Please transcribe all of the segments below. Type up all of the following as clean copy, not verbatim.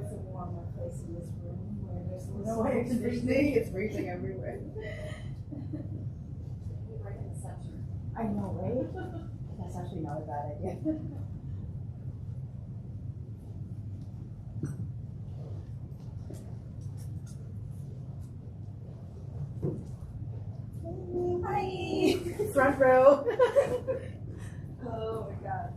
It's a warmer place in this room where there's No way it's freezing. It's freezing everywhere. Right in the center. I know, right? That's actually not a bad idea. Hi. Front row. Oh my god.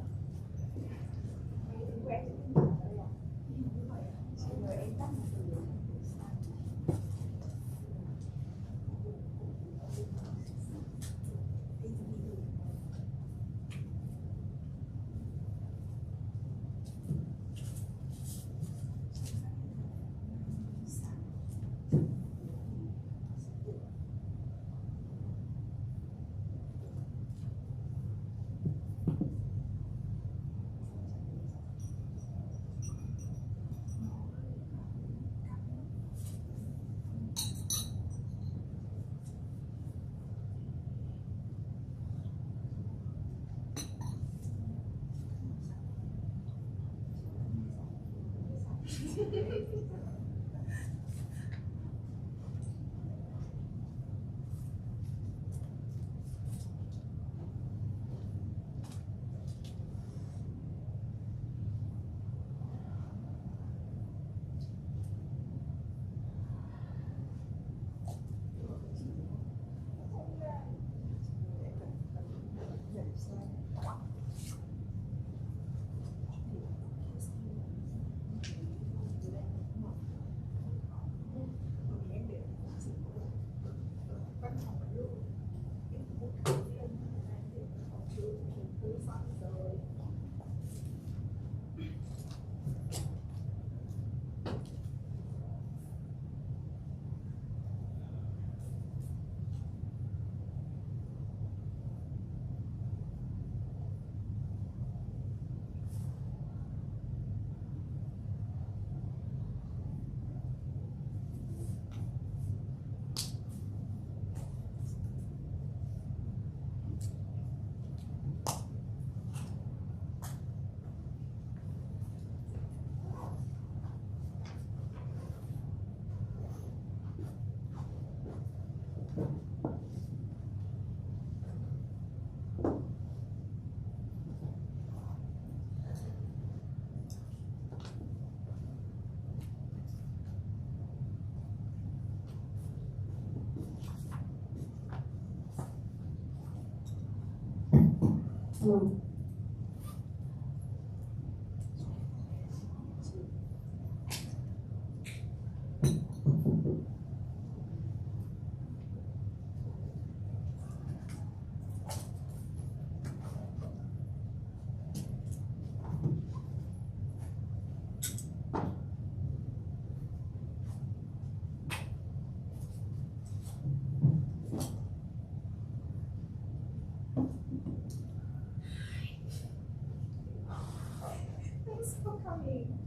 Thanks for coming.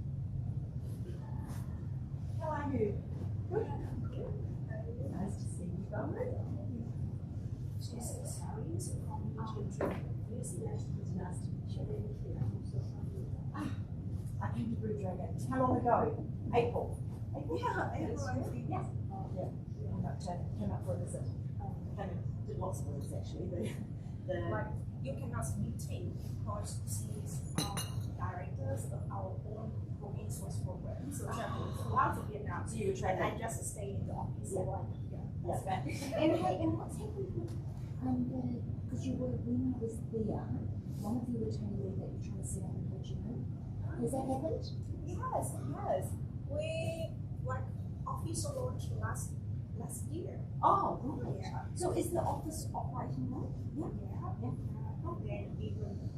How are you? Good. Nice to see you guys. Jesus, how are you? So I came to Breakout. How long ago? April. Yeah, April. Yes. Yeah. Came up for a visit. Did lots of visits actually. Like, you cannot meeting because she's directors of our own open source program. So there's a lot of Vietnam. So you were And I training. just stay in the office. So That's bad. And hey, and what's happened with because you were when I was there, one of you were telling me that you're trying to set up an HMO. Has that happened? Yes, yes. We like official launch last year. Oh, right. Yeah. So is the office operating now? Yeah. Then even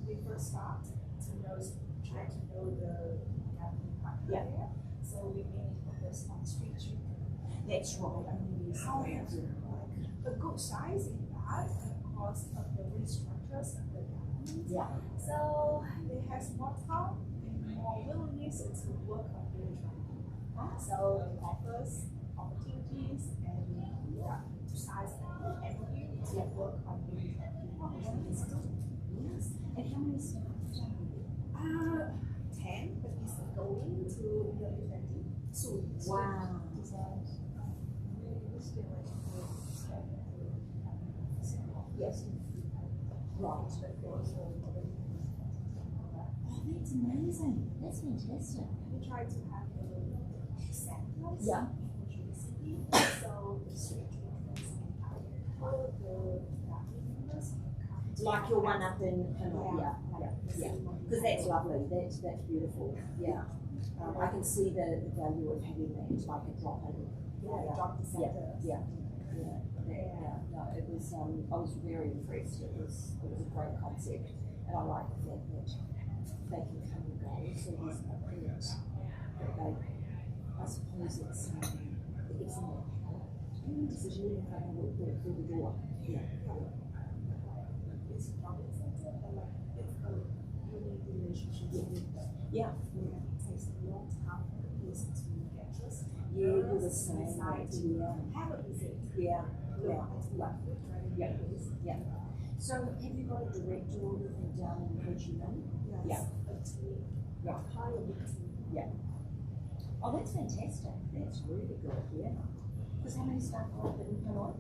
we first start to try to know the government partner there. So we mainly focus on street treatment. That's right. I remember you How saying have a good size in that because of the restructures of the government. Yeah. So they have more time and more willingness to work on village running. So it offers opportunities and to size and you to work on village running. Yes. And how many staff? 10, but it's going to the event soon. Wow. Yes. Right. Oh, that's amazing. That's fantastic. We try to have a samples. Yeah. So the street treatments and all of the family members come. Like your one up in Hanoi. Yeah. Because that's lovely. That's beautiful. Yeah. I can see the value of having that like a drop in. Drop the center. Yeah. No, it was. I was very impressed. It was a great concept, and I like the fact that they can come and go. So there's a point that they. I suppose it's in their decision if they walk through the door. Yeah. It's drop the center, but like it's a unique relationship. Yeah. It takes a long time for the person to get trust. Yeah, you were saying that. Have a visit. Yeah. So have you got a director or anything down in Ho Chi Minh? Yes. A team. Yeah. Hire a big team. Yeah. Oh, that's fantastic. That's really good. Yeah. Because how many staff are up in Hanoi?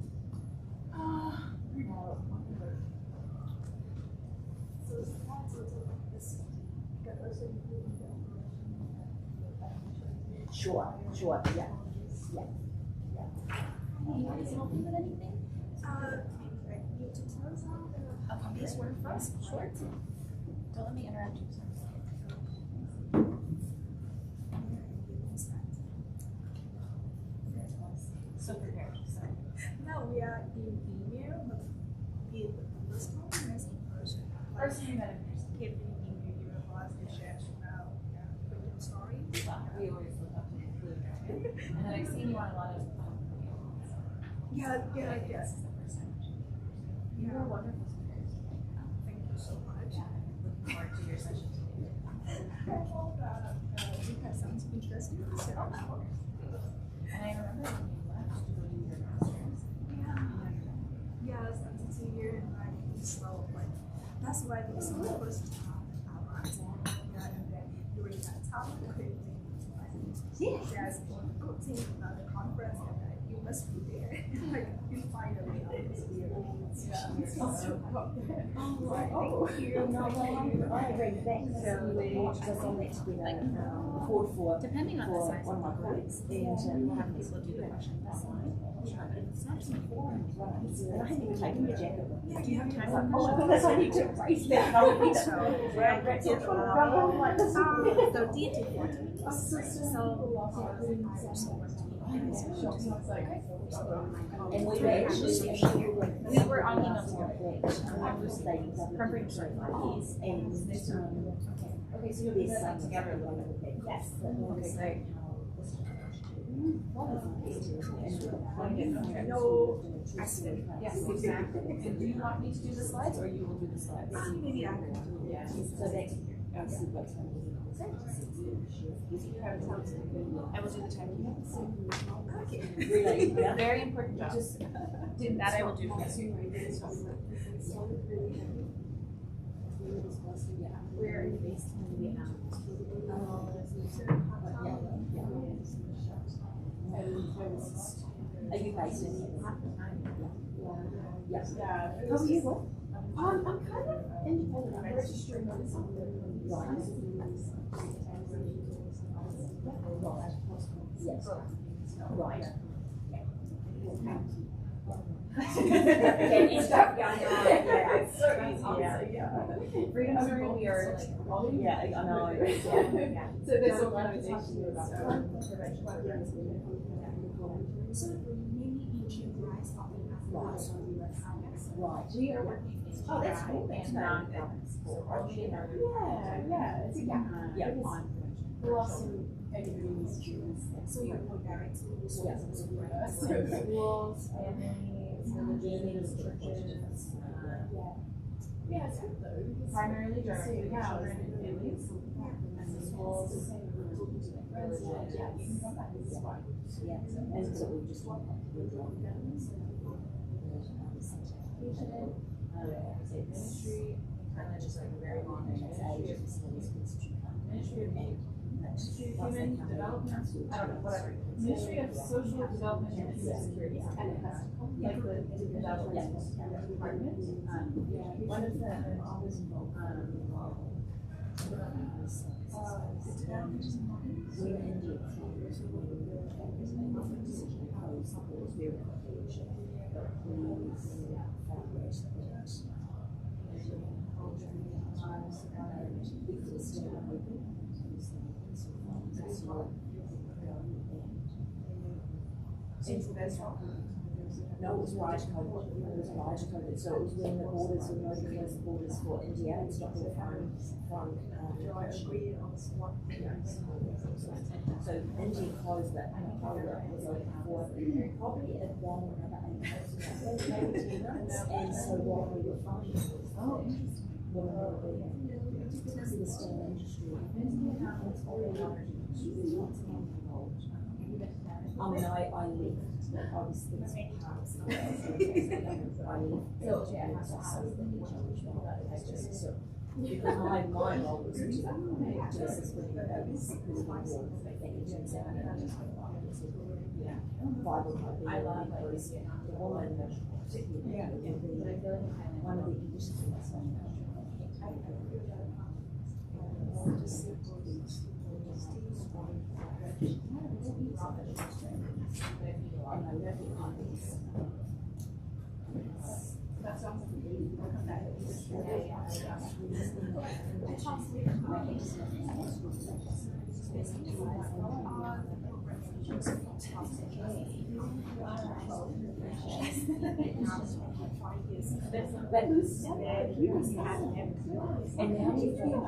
So it's not total like this, but also including the Sure. Yeah. Is it open with anything? like you to tell us how the this work first. Sure. Don't let me interrupt you. So prepared. Sorry. Now we are in email, but in the story is in person. First thing that appears. If you email your boss to share about the story. We always look up to the blue. And then I've seen you on a lot of Yeah. This is the first time. You were wonderful speakers. Thank you so much. Looking forward to your session today. I hope you have something interesting to say. And I remember when you left to go do your master's. Yes, I'm to here and I so like that's why this is the first time I arrived. And then during that time I couldn't there's one good thing about the conference and that you must be there. Like you finally are here. Thank you. I bring back just on that to be called for Depending on the for size one of my colleagues and we'll have people do the question this line. It's not just me. and I hadn't even taken the jacket. Do you have time Like, for oh my goodness, I need to embrace that. I would be so So DT 40. and we were actually We were on email together. preparing for years and Okay, so you'll be that together. yes. Okay, great. No accident. Yes, exactly. And do you want me to do the slides or you will do the slides? Maybe I can. Yeah. So that's what's You have a time. I will do the time. Okay. really, yeah. Very important job. That I will do. Where are you based in Vietnam? Are you based in? Yes. How are you? I'm kind of independent. I'm registered on something. Right. Yes. Right. Freedom is real. We are like, Yeah, I know. so there's a lot of issues. So maybe in July, something Right. We are working in Oh, that's cool. and yeah, it's a Yeah. We're also educating students. So you're more direct to the schools. Schools, families, churches. Yeah, it's good though. Because Primarily directed yeah, children and families. and the schools. Yeah, you can come back. This is fine. Yeah. And so we just want to do Ministry, kind of just like a very long ministry of Human Development, I don't know, whatever. Ministry of Social Development and Human Security, and it has to come like the development department. One of the when India closed, decision closed, it was very controversial. But we found ways that because it's still open, no, it was right COVID. It was right COVID. So it was when the borders were no closed borders for India and stopped all from so India closed, but Angola was open for probably about another 8 months, maybe 10 months. And so what we were finding was because of the steel industry, I mean, I left. I was thinking parts of it. I left. Because my role was to assist with the babies because my work Bible I love because the woman one of the English things that sounds like but who's and now you feel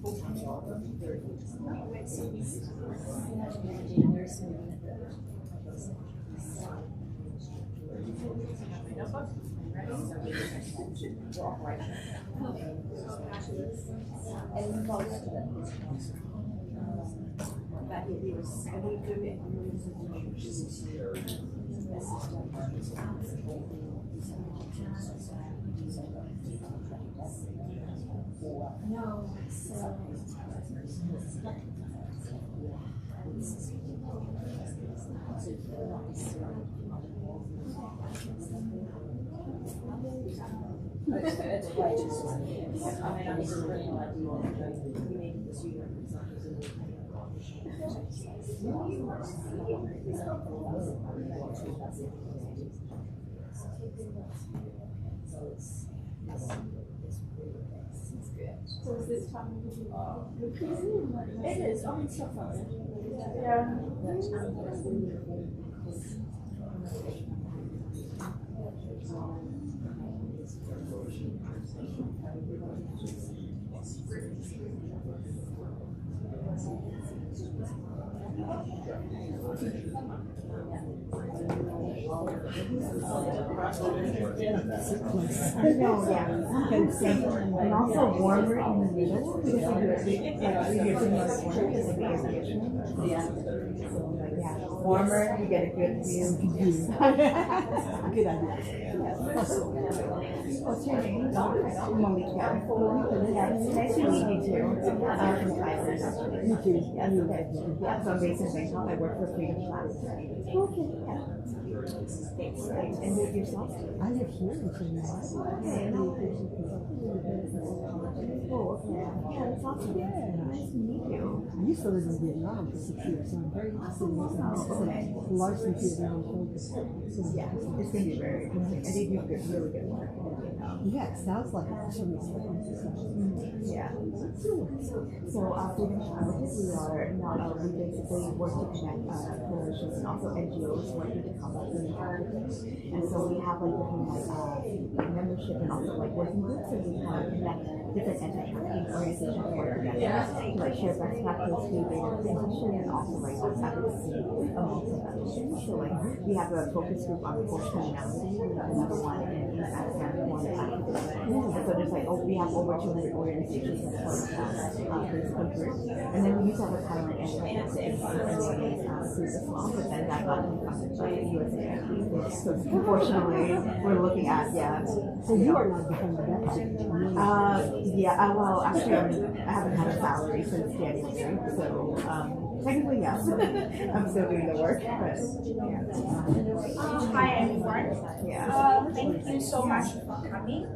full-time job, very and most of it but it was and we do it no, so it's way too soon. I mean, I need to really like you need the student So is this time it is, I'm so fun. Yeah. And also warmer in the middle because we do it like we do it warmer, you get a good view. Good idea. What's your name? Malika. Nice to meet you too. I'm from Thailand. You too. Yes, okay. Yeah, so I'm based in Bangkok. I work for Freedom Class. Okay. Yeah. Thanks. And with yourself? I live here in China. Oh, okay. Yeah, that's awesome. Yeah. Nice to meet you. I used to live in Vietnam for 6 years, so I'm very interested in this. It's largely Vietnam focused. Yeah, it's going to be very interesting. And they do good, really good work. Yeah, it sounds like it. Yeah. So Freedom Challenges, we basically work to connect coalitions and also NGOs working to combat human trafficking. And so we have like different membership and also like working groups, and we kind of connect different anti-trafficking organizations work together to like share best practice, do data retention, and also like advocacy amongst them. So like we have a focus group on forced criminality, we have another one in Afghanistan, one in activism. And so there's like we have over 200 organizations that work this group. And then we used to have a pilot anti-trafficking through Islam, but then that got funded by USAID. So unfortunately, we're looking at So you are not behind the desk. well, actually, I haven't had a salary since January, so technically, yes. I'm still doing the work, but Hi everyone. yeah. Thank you so much for coming.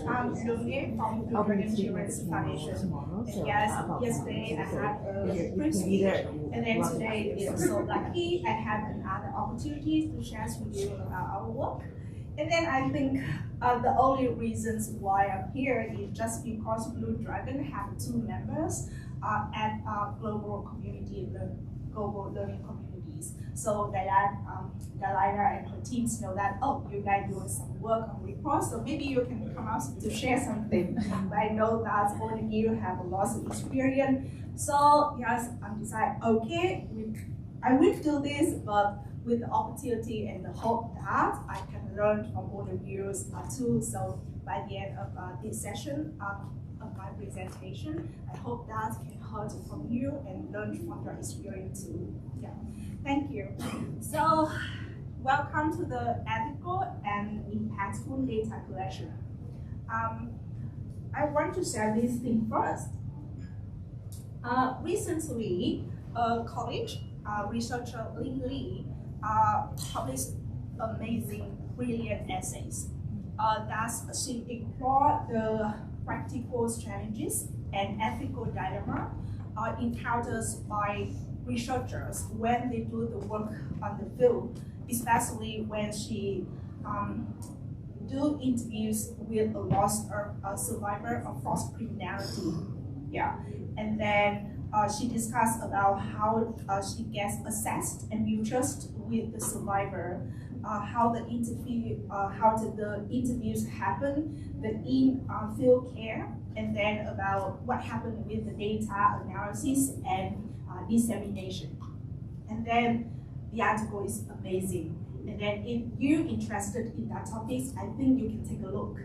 I'm Luong from Global Insurance Foundation. And yes, yesterday I had a pre-speech, and then today it's so lucky I have another opportunity to share with you about our work. And then I think the only reasons why I'm here is just because Blue Dragon have 2 members at global learning communities. So Dalila and her teams know that, oh, you guys doing some work on reports, so maybe you can come out to share something. But I know that all of you have a lot of experience. So yes, I decided, okay, I will do this, but with the opportunity and the hope that I can learn from all of you too. So by the end of this session of my presentation, I hope that can heard from you and learn from your experience too. Yeah, thank you. So welcome to the ethical and impactful data collection. I want to share this thing first. Recently, a college researcher Ling Li published amazing, brilliant essays. That she explored the practical challenges and ethical dilemma encounters by researchers when they do the work on the field, especially when she do interviews with a lost survivor of forced criminality. Yeah, and then she discussed about how she gets assessed and build trust with the survivor, how the interviews happen, the in-field care, and then about what happened with the data analysis and dissemination. And then the article is amazing. And then if you're interested in that topic, I think you can take a look.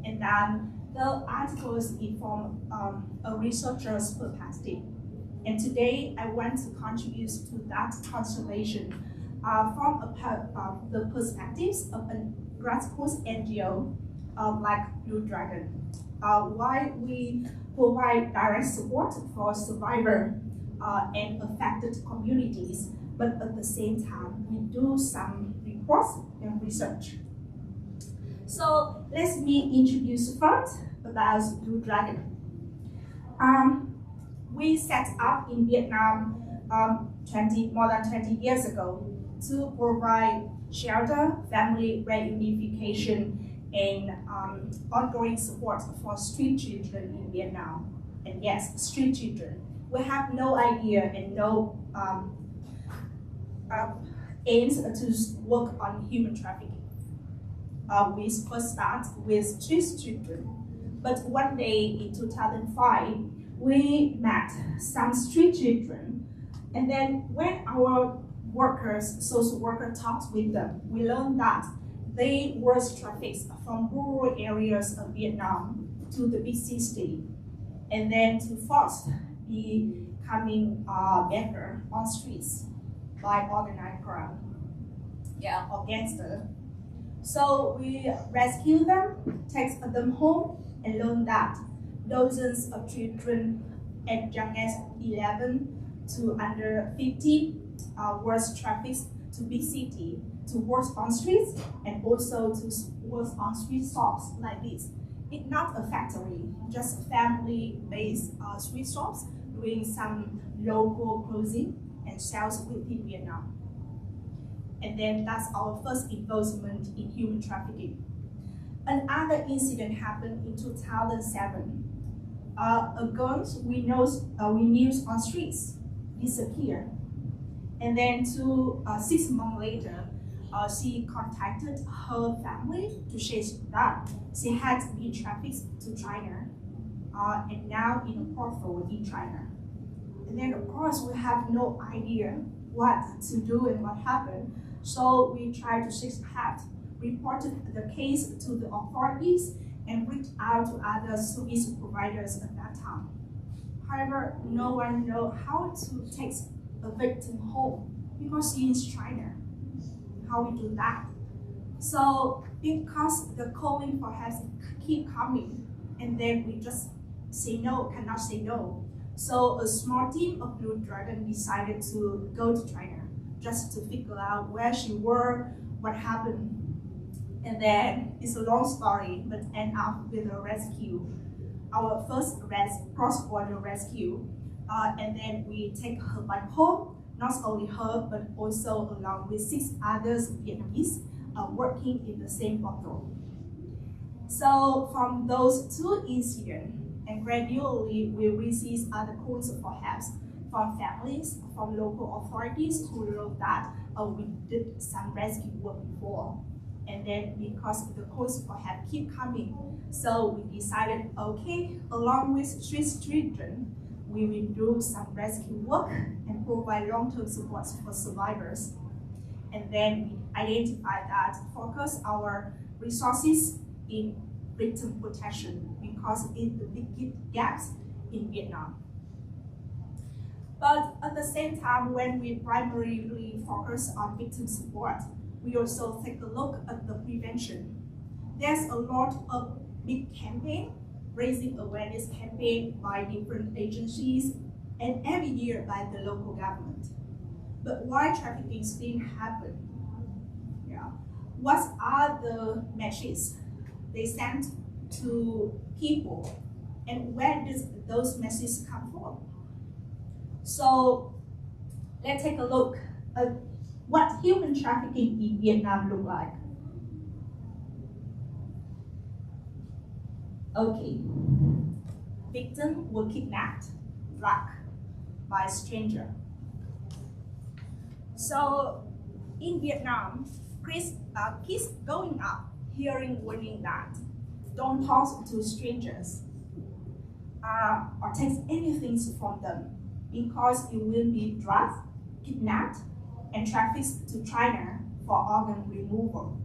And then the article is from a researcher's perspective. And today I want to contribute to that conservation from the perspectives of a grassroots NGO like Blue Dragon. Why we provide direct support for survivors and affected communities, but at the same time we do some reports and research. So let me introduce first about Blue Dragon. We set up in Vietnam more than 20 years ago to provide shelter, family reunification, and ongoing support for street children in Vietnam. And yes, street children. We have no idea and no aims to work on human trafficking. We first start with street children, but one day in 2005, we met some street children, and then when our social workers talked with them, we learned that they were trafficked from rural areas of Vietnam to the big city, and then to force becoming beggar on streets by organized crime, or gangster. So we rescue them, take them home, and learn that dozens of children as young as 11 to under 50 were trafficked to big city to work on streets and also to work on street shops like this. It's not a factory, just family-based street shops doing some local clothing and sales within Vietnam. And then that's our first involvement in human trafficking. Another incident happened in 2007. A girl we knew on streets disappeared. And then 6 months later, she contacted her family to share that she had been trafficked to China and now in a brothel in China. And then of course we have no idea what to do and what happened. So we tried to seek help, reported the case to the authorities, and reached out to other service providers at that time. However, no one knows how to take a victim home because she is China. How we do that? So because the calling for help keep coming, and then we just say no, cannot say no. So a small team of Blue Dragon decided to go to China just to figure out where she were, what happened. And then it's a long story, but end up with a rescue. Our first cross-border rescue. And then we take her back home, not only her, but also along with 6 others Vietnamese working in the same brothel. So from those 2 incidents, and gradually we receive other calls for help from families, from local authorities who know that we did some rescue work before. And then because the calls for help keep coming, so we decided, okay, along with street children, we will do some rescue work and provide long-term support for survivors. And then we identify that, focus our resources in victim protection because it's the big gaps in Vietnam. But at the same time, when we primarily focus on victim support, we also take a look at the prevention. There's a lot of big campaign, raising awareness campaign by different agencies and every year by the local government. But why trafficking still happen? Yeah. What are the messages they send to people, and where does those messages come from? So let's take a look at what human trafficking in Vietnam look like. Okay, victims were kidnapped, drugged by a stranger. So in Vietnam, kids growing up hearing warning that don't talk to strangers or take anything from them because you will be drugged, kidnapped, and trafficked to China for organ removal.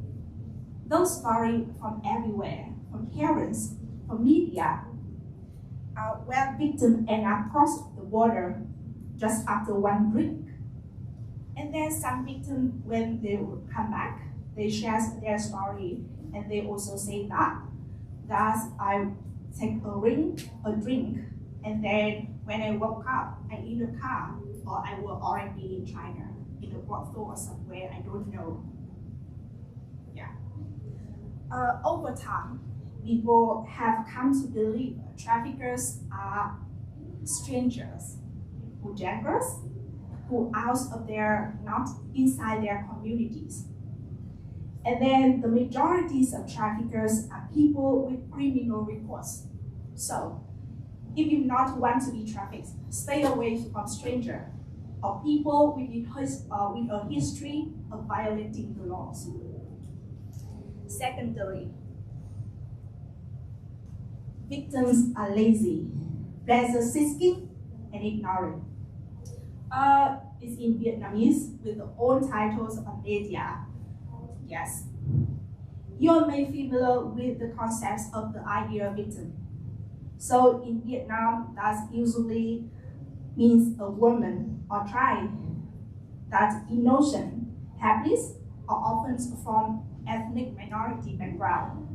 Those stories from everywhere, from parents, from media, where victims end up cross the border just after one drink. And then some victims, when they come back, they share their story, and they also say that I take a drink, and then when I woke up, I'm in the car, or I was already in China, in a brothel or somewhere, I don't know. Yeah. Over time, people have come to believe traffickers are strangers, who dangerous, who out of their, not inside their communities. And then the majorities of traffickers are people with criminal records. So if you not want to be trafficked, stay away from strangers or people with a history of violating the laws. Secondly, victims are lazy, pleasure-seeking, and ignorant. It's in Vietnamese with the old titles of media. Yes. You may be familiar with the concepts of the ideal victim. So in Vietnam, that usually means a woman or child that's innocent, helpless, or often from ethnic minority background.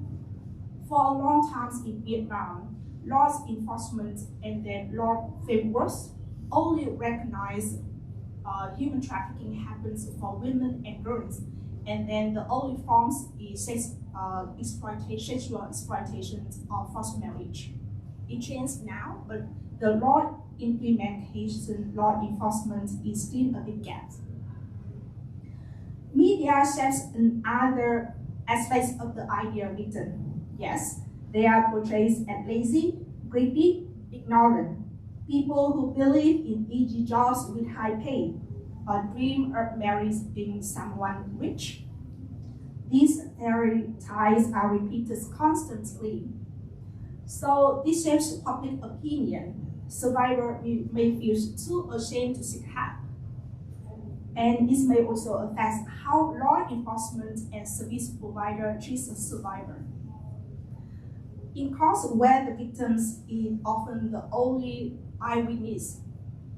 For a long time in Vietnam, law enforcement and then law frameworks only recognize human trafficking happens for women and girls, and then the only forms is sexual exploitation or forced marriage. It changed now, but the law implementation, law enforcement is still a big gap. Media shapes another aspects of the ideal victim. Yes, they are portrayed as lazy, greedy, ignorant, people who believe in easy jobs with high pay, or dream of marrying someone rich, these stereotypes are repeated constantly. So this shapes public opinion. Survivors may feel too ashamed to seek help. And this may also affect how law enforcement and service provider treats a survivor. In cases where the victims is often the only eyewitness,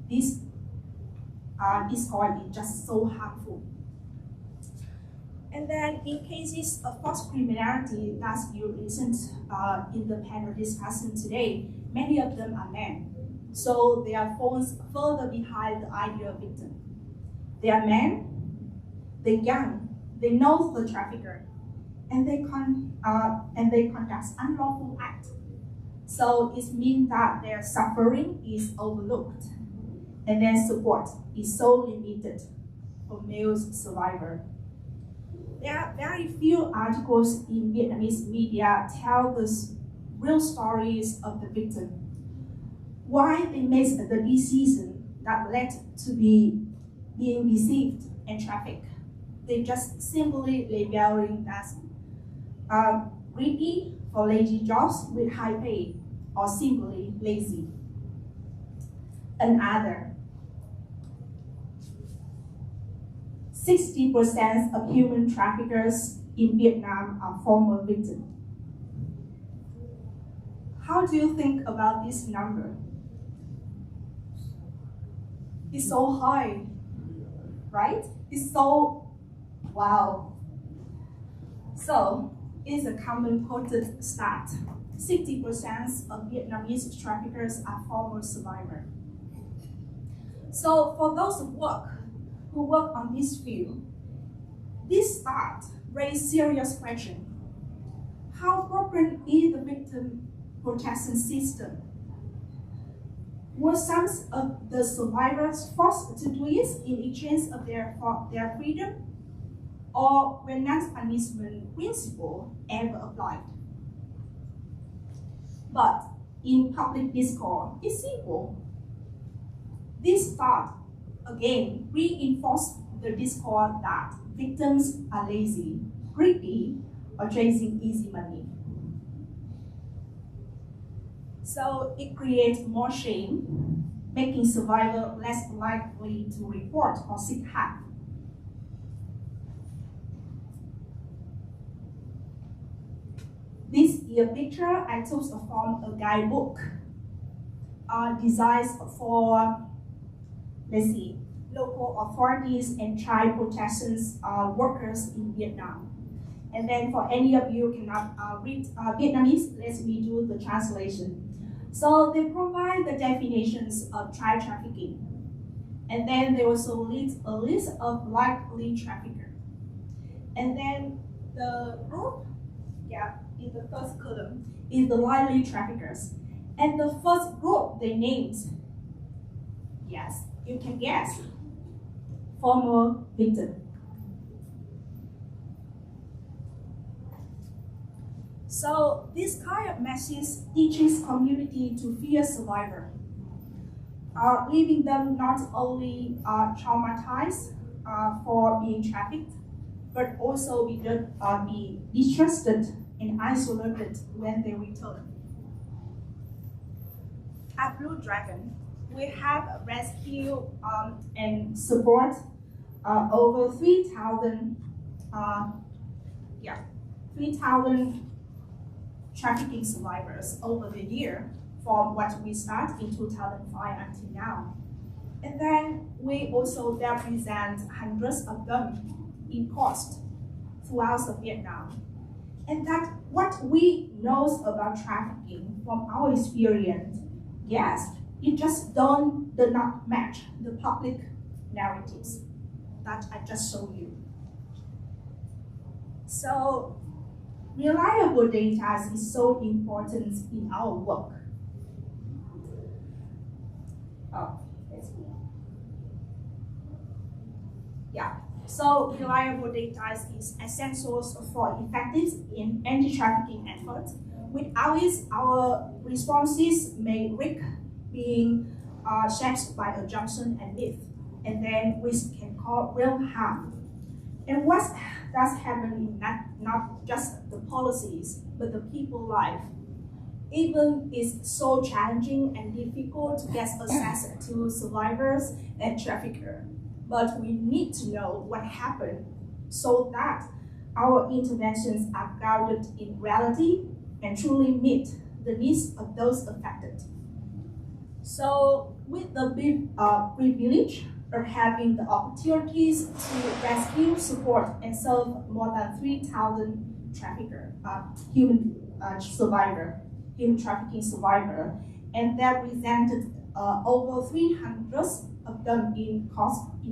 this discord is just so harmful. And then in cases of forced criminality that you listened in the panel discussion today, many of them are men. So they are falls further behind the ideal victim. They are men, they're young, they know the trafficker, and they conduct unlawful act. So it means that their suffering is overlooked, and their support is so limited for male survivors. There are very few articles in Vietnamese media tell the real stories of the victim, why they made the decision that led to being deceived and trafficked. They just simply labeling as greedy for lazy jobs with high pay, or simply lazy. Another, 60% of human traffickers in Vietnam are former victims. How do you think about this number? It's so high, right? It's so, wow. So, it's a common quoted stat. 60% of Vietnamese traffickers are former survivors. So, for those who work on this field, this stat raises serious questions. How broken is the victim protection system? Were some of the survivors forced to do it in exchange of their freedom? Or were non-punishment principle ever applied? But in public discourse, it's simple. This thought, again, reinforced the discourse that victims are lazy, greedy, or chasing easy money. So it creates more shame, making survivors less likely to report or seek help. This is a picture I took from a guidebook designed for, local authorities and child protection workers in Vietnam. And then for any of you who cannot read Vietnamese, let me do the translation. So they provide the definitions of child trafficking. And then they also list a list of likely traffickers. And then the group, in the first column, is the likely traffickers. And the first group they named, yes, you can guess, former victim. So this kind of message teaches community to fear survivor, leaving them not only traumatized for being trafficked, but also be distrusted and isolated when they return. At Blue Dragon, we have rescued and support over 3,000 trafficking survivors over the year from what we started in 2005 until now. And then we also represent hundreds of them in court throughout Vietnam. And that what we know about trafficking from our experience, yes, it just does not match the public narratives that I just showed you. So reliable data is so important in our work. So reliable data is essential for effective in anti-trafficking efforts. Without it, our responses may risk being shaped by assumption and myth, and then which can cause real harm. And what does happen in not just the policies, but the people life. Even it's so challenging and difficult to get access to survivors and traffickers. But we need to know what happened so that our interventions are grounded in reality and truly meet the needs of those affected. So with the privilege of having the opportunities to rescue, support, and serve more than 3,000 human trafficking survivor, and that represented over 300 of them in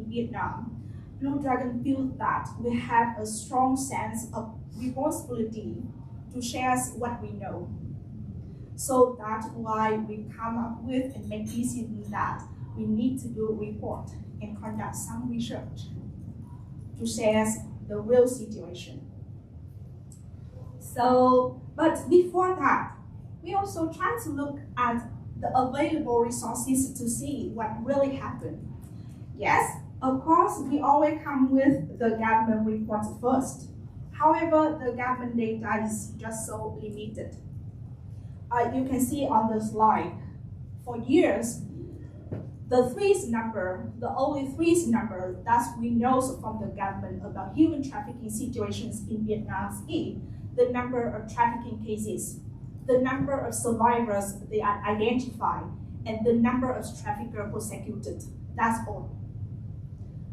Vietnam. Blue Dragon feels that we have a strong sense of responsibility to share what we know. So that's why we come up with and make decision that we need to do a report and conduct some research to share the real situation. So, but before that, we also try to look at the available resources to see what really happened. Yes, of course, we always come with the government report first. However, the government data is just so limited. You can see on the slide, for years, the only threes number that we know from the government about human trafficking situations in Vietnam is the number of trafficking cases, the number of survivors they are identified, and the number of traffickers prosecuted. That's all.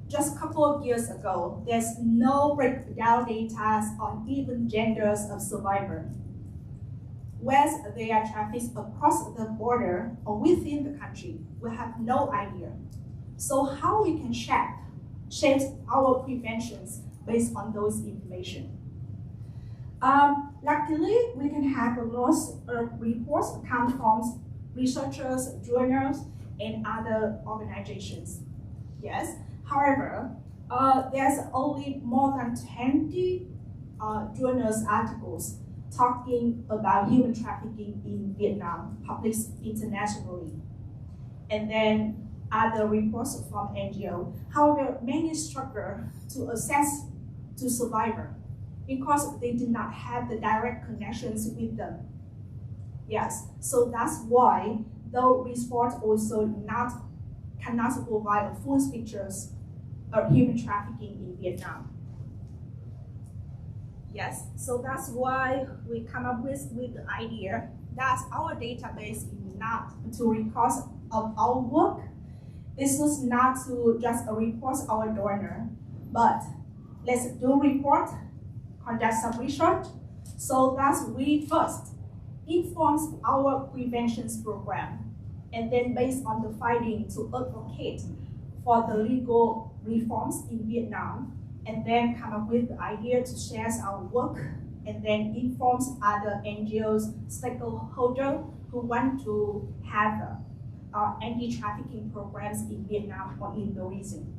Just a couple of years ago, there's no breakdown data on even genders of survivors. Whether they are trafficked across the border or within the country, we have no idea. So how we can shape our preventions based on those information? Luckily, we can have a lot of reports come from researchers, journals, and other organizations. Yes. However, there's only more than 20 journals articles talking about human trafficking in Vietnam, published internationally, and then other reports from NGO. However, many struggle to access to survivors because they do not have the direct connections with them. Yes, so that's why the report also cannot provide a full picture of human trafficking in Vietnam. Yes, so that's why we come up with the idea that our database is not to record of our work. This is not to just report our donor, but let's do report, conduct some research, so that we first inform our prevention program, and then based on the finding to advocate for the legal reforms in Vietnam, and then come up with the idea to share our work, and then informs other NGOs, stakeholders who want to have anti-trafficking programs in Vietnam or in the region.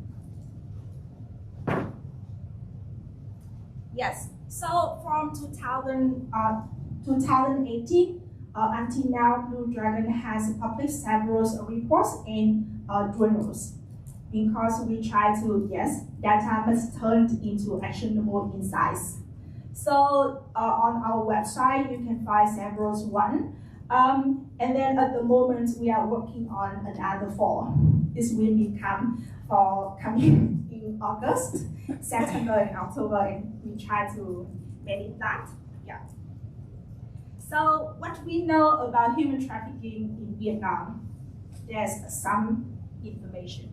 Yes, so from 2018 until now, Blue Dragon has published several reports in journals, because we try to, data must turn into actionable insights. So on our website, you can find several ones. And then at the moment, we are working on another fall. This will become for coming in August, September, and October, and we try to manage that. Yeah. So what we know about human trafficking in Vietnam, there's some information.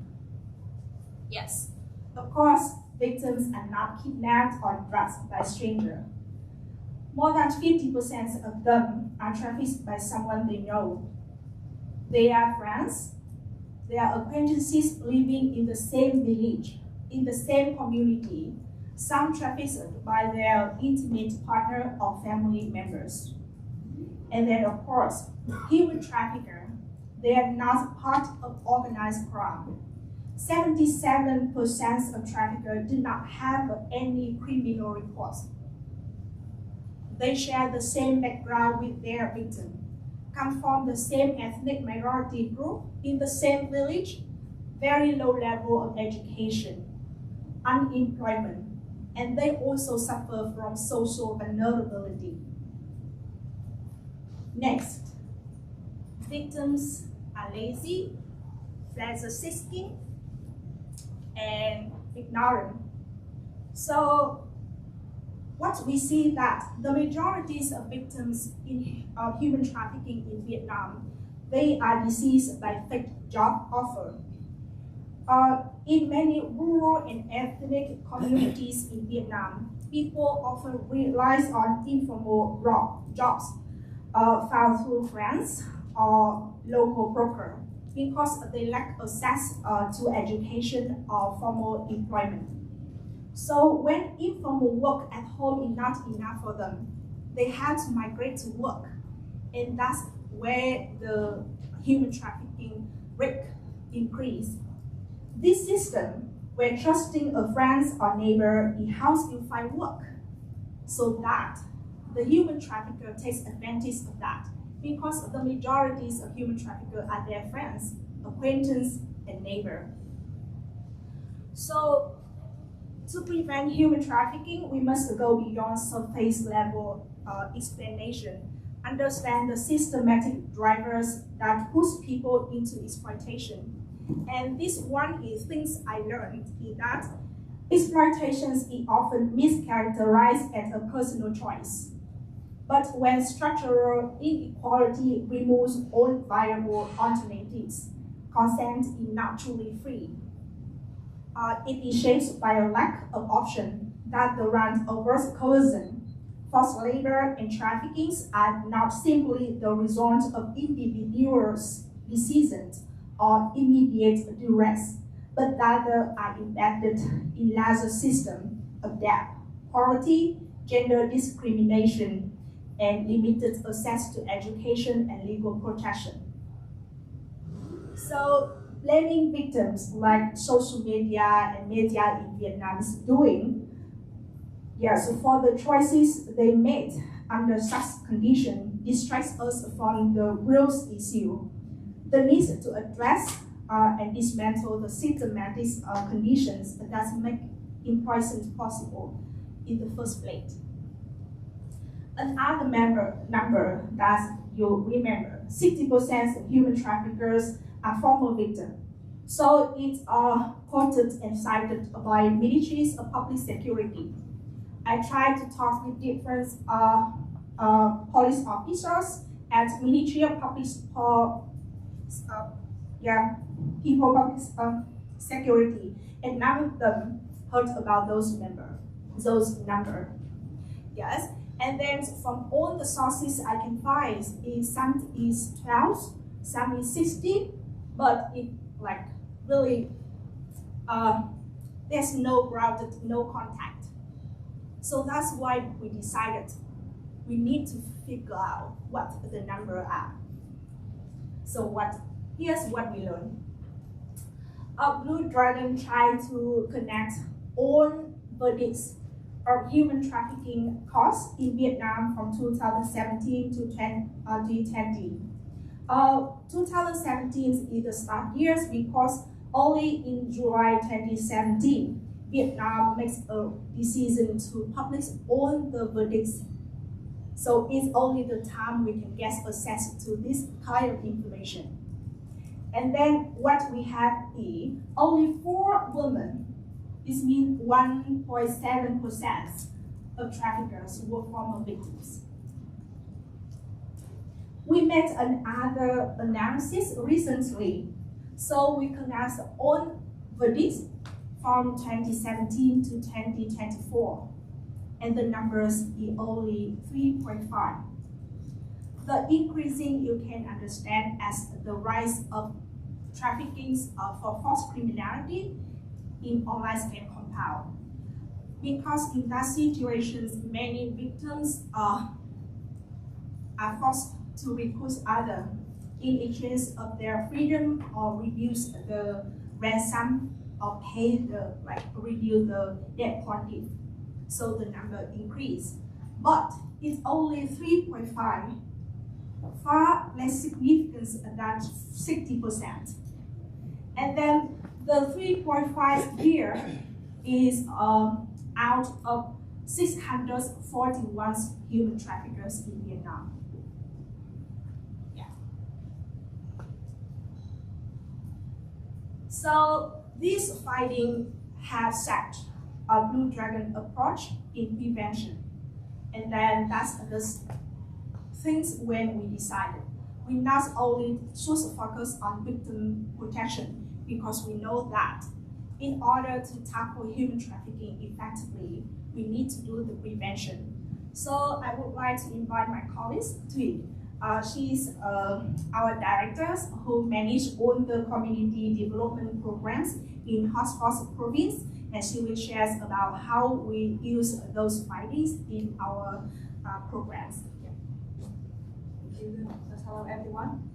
Yes, of course, victims are not kidnapped or drugged by strangers. More than 50% of them are trafficked by someone they know. They are friends, they are acquaintances living in the same village, in the same community, some trafficked by their intimate partner or family members. And then, of course, human traffickers, they are not part of organized crime. 77% of traffickers do not have any criminal records. They share the same background with their victim, come from the same ethnic minority group in the same village, very low level of education, unemployment, and they also suffer from social vulnerability. Next, victims are lazy, pleasure-seeking, and ignorant. So what we see that the majorities of victims in human trafficking in Vietnam, they are deceased by fake job offer. In many rural and ethnic communities in Vietnam, people often rely on informal jobs found through friends or local broker because they lack access to education or formal employment. So when informal work at home is not enough for them, they have to migrate to work. And that's where the human trafficking rate increase. This system, where trusting a friend or neighbor, it helps you find work. So that the human trafficker takes advantage of that because the majorities of human traffickers are their friends, acquaintance, and neighbor. So to prevent human trafficking, we must go beyond surface level explanation, understand the systematic drivers that push people into exploitation. And this one is things I learned is that exploitations is often mischaracterized as a personal choice. But when structural inequality removes all viable alternatives, consent is naturally free. It is shaped by a lack of option that the run overt coercion. Forced labor and trafficking are not simply the result of individuals' decisions or immediate duress, but rather are embedded in larger system of debt, poverty, gender discrimination, and limited access to education and legal protection. So blaming victims like social media and media in Vietnam is doing, so for the choices they made under such conditions distracts us from the real issue, the need to address and dismantle the systematic conditions that make employment possible in the first place. Another number that you remember, 60% of human traffickers are former victims. So it's quoted and cited by militaries of public security. I tried to talk with different police officers and military of public security, and none of them heard about those numbers. Yes, and then from all the sources I can find, some is 12, some is 16, but it really there's no grounded, no contact. So that's why we decided we need to figure out what the numbers are. So here's what we learned. Blue Dragon tried to connect all verdicts of human trafficking costs in Vietnam from 2017 to 2020. 2017 is the start years because only in July 2017, Vietnam makes a decision to publish all the verdicts. So it's only the time we can get access to this kind of information. And then what we have is only 4 women, this means 1.7% of traffickers were former victims. We made another analysis recently. So we connect all verdicts from 2017 to 2024, and the numbers is only 3.5. The increasing you can understand as the rise of trafficking for forced criminality in online scam compound. Because in that situations, many victims are forced to recruit others in exchange of their freedom or reduce the ransom or pay reduce the debt quantity. So the number increase. But it's only 3.5, far less significant than 60%. And then the 3.5 here is out of 641 human traffickers in Vietnam. Yeah. So these findings have set a Blue Dragon approach in prevention. And then that's the things when we decided. We not only should focus on victim protection, because we know that in order to tackle human trafficking effectively, we need to do the prevention. So I would like to invite my colleague, Thuy. She's our director who manage all the community development programs in Hotspot province, and she will share about how we use those findings in our programs. Yeah. Thank you. Hello, everyone.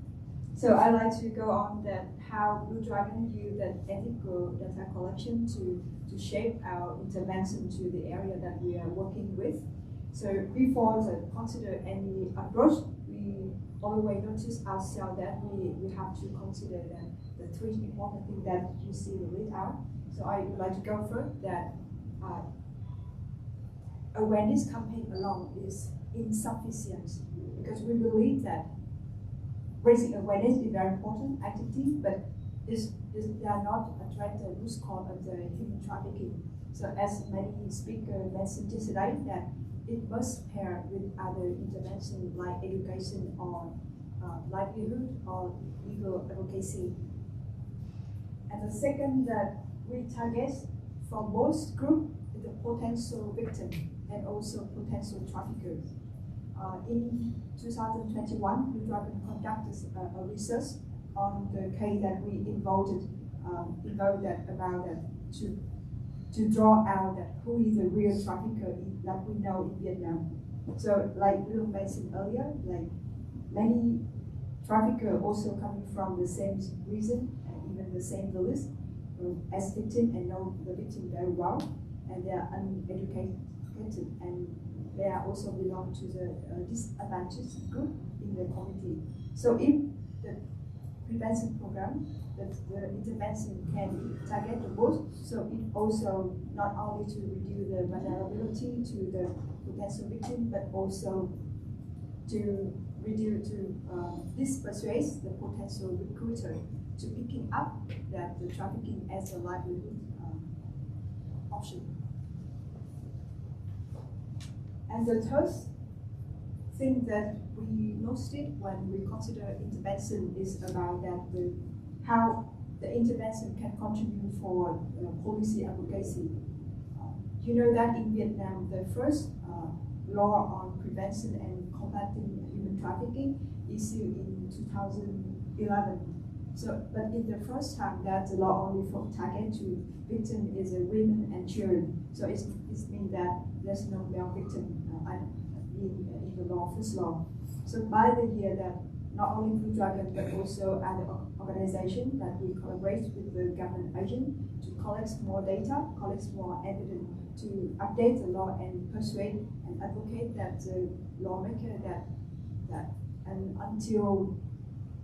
So I'd like to go on that how Blue Dragon use that ethical data collection to shape our intervention to the area that we are working with. So before to consider any approach, we always notice ourselves that we have to consider that the three important things that you see laid out. So I would like to go first that awareness campaign alone is insufficient, because we believe that raising awareness is very important activity, but they are not address the root cause of the human trafficking. So as many speakers mentioned yesterday, that it must pair with other interventions like education or livelihood or legal advocacy. And the second that we target from both groups the potential victim and also potential traffickers. In 2021, Blue Dragon conducted a research on the case that we involved about that to draw out that who is the real trafficker that we know in Vietnam. So like Luong mentioned earlier, like many traffickers also coming from the same region and even the same village as victim and know the victim very well, and they are uneducated and they are also belong to the disadvantaged group in the community. So if the prevention program, that the intervention can target the both, so it also not only to reduce the vulnerability to the potential victim, but also to reduce dispersuade the potential recruiter to picking up that the trafficking as a livelihood option. And the third thing that we noticed when we consider intervention is about that how the intervention can contribute for policy advocacy. You know that in Vietnam, the first law on prevention and combating human trafficking issued in 2011. So, but in the first time that the law only for target to victim is women and children. So it means that there's no male victim in the law, first law. So by the year that not only Blue Dragon but also other organizations that we collaborate with the government agent to collect more data, collect more evidence, to update the law and persuade and advocate that the lawmaker that and until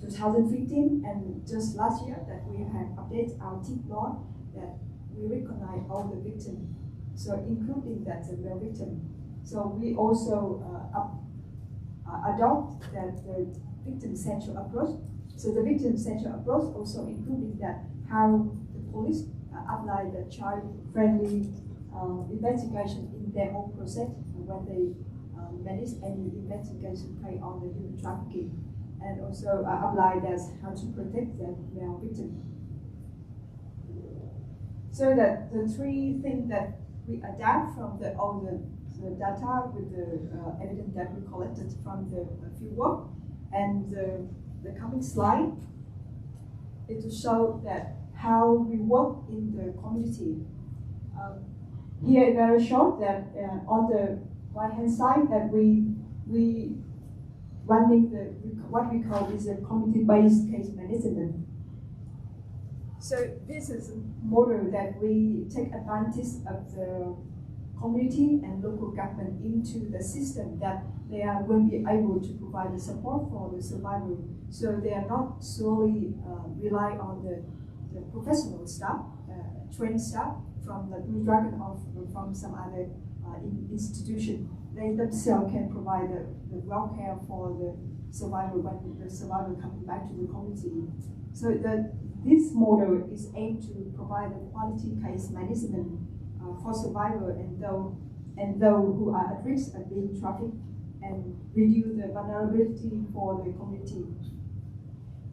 2015 and just last year that we have updated our TIP law that we recognize all the victims, so including that the male victim. So we also adopt that the victim-central approach. So the victim-central approach also including that how the police apply the child-friendly investigation in their own process when they manage any investigation play on the human trafficking, and also apply that how to protect the male victim. So that the three things that we adapt from all the data with the evidence that we collected from the field work, and the coming slide is to show that how we work in the community. Here is very short that on the right hand side that we running what we call is a community-based case management. So this is a model that we take advantage of the community and local government into the system that they will be able to provide the support for the survival. So they are not solely rely on the the professional staff, trained staff from the Blue Dragon or from some other institution. They themselves can provide the welfare for the survivor when the survivor coming back to the community. So this model is aimed to provide a quality case management for survivor and those who are at risk of being trafficked, and reduce the vulnerability for the community.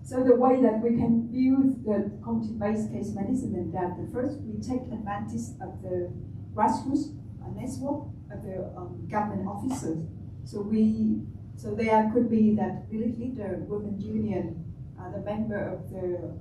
So the way that we can build the community-based case management, that the first we take advantage of the grassroots network of the government officers. So there could be that village leader, women union, the member of the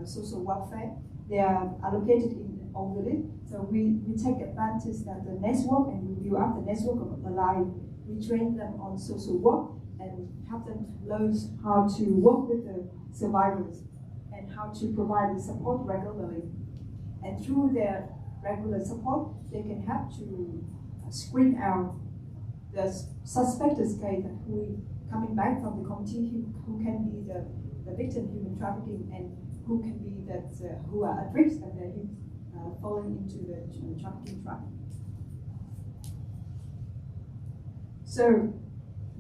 social welfare. They are allocated in all village. So we take advantage that the network, and we build up the network of allies. We train them on social work and help them to learn how to work with the survivors and how to provide the support regularly. And through their regular support, they can help to screen out the suspected case who coming back from the community, who can be the victim of human trafficking, and who can be that who are at risk of their falling into the trafficking trap. So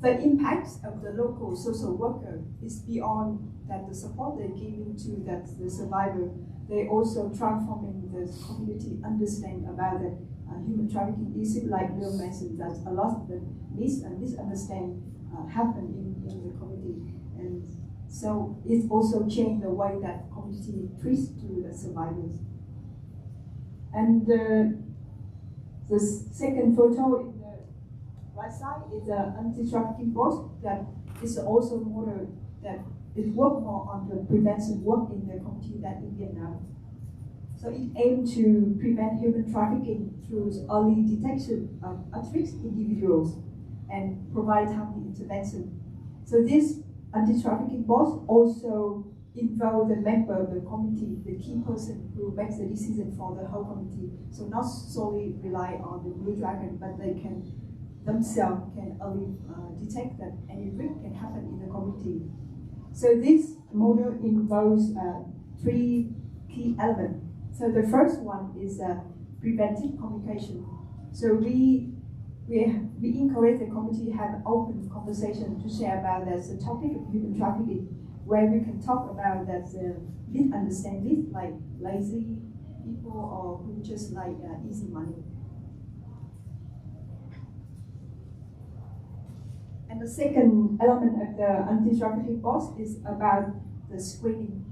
the impact of the local social worker is beyond that the support they're giving to the survivor. They also transforming the community understand about the human trafficking issue, like Luong mentioned, that a lot of the misunderstanding happen in the community, and so it also changed the way that community treats to the survivors. And the second photo in the right side is the anti-trafficking boss that is also model that it work more on the prevention work in the community than in Vietnam. So it aims to prevent human trafficking through early detection of at-risk individuals and provide timely intervention. So this anti-trafficking boss also involve the member of the community, the key person who makes the decision for the whole community. So not solely rely on the Blue Dragon, but they can themselves can early detect that any risk can happen in the community. So this model involves three key elements. So the first one is preventive communication. So we encourage the community to have open conversation to share about the topic of human trafficking, where we can talk about that misunderstanding, like lazy people or who just like easy money. And the second element of the anti-trafficking boss is about the screening,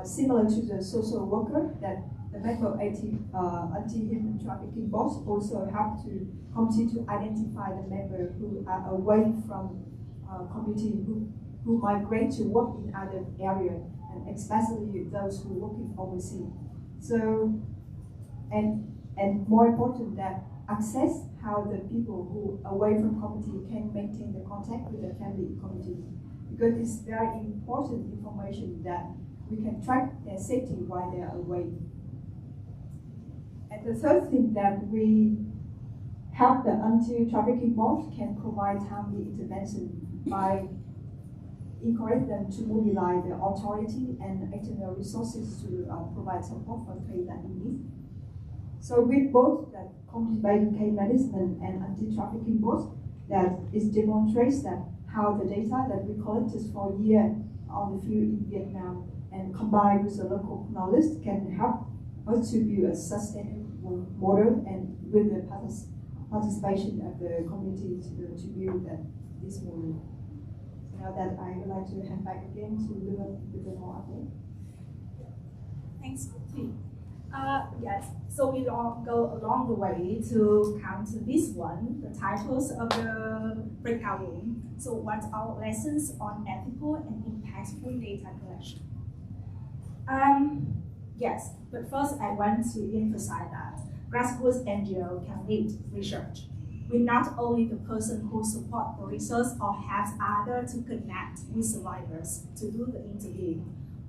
similar to the social worker, that the member of anti-human trafficking boss also help to continue to identify the member who are away from community, who migrate to work in other areas, and especially those who are working overseas. So, and more important, that access how the people who are away from community can maintain the contact with the family community, because it's very important information that we can track their safety while they are away. And the third thing that we help the anti-trafficking boss can provide timely intervention by encourage them to mobilize the authority and external resources to provide support for the case that we need. So with both that community-based case management and anti-trafficking boss, that it demonstrates that how the data that we collected for a year on the field in Vietnam and combined with the local knowledge can help us to build a sustainable model, and with the participation of the community to build this model. So now that I would like to hand back again to Luong with a more update. Thanks, T. Yes, so we all go along the way to come to this one, the titles of the breakout room. So what's our lessons on ethical and impactful data collection? Yes, but first I want to emphasize that grassroots NGO can lead research. We're not only the person who support the research or helps others to connect with survivors to do the interview.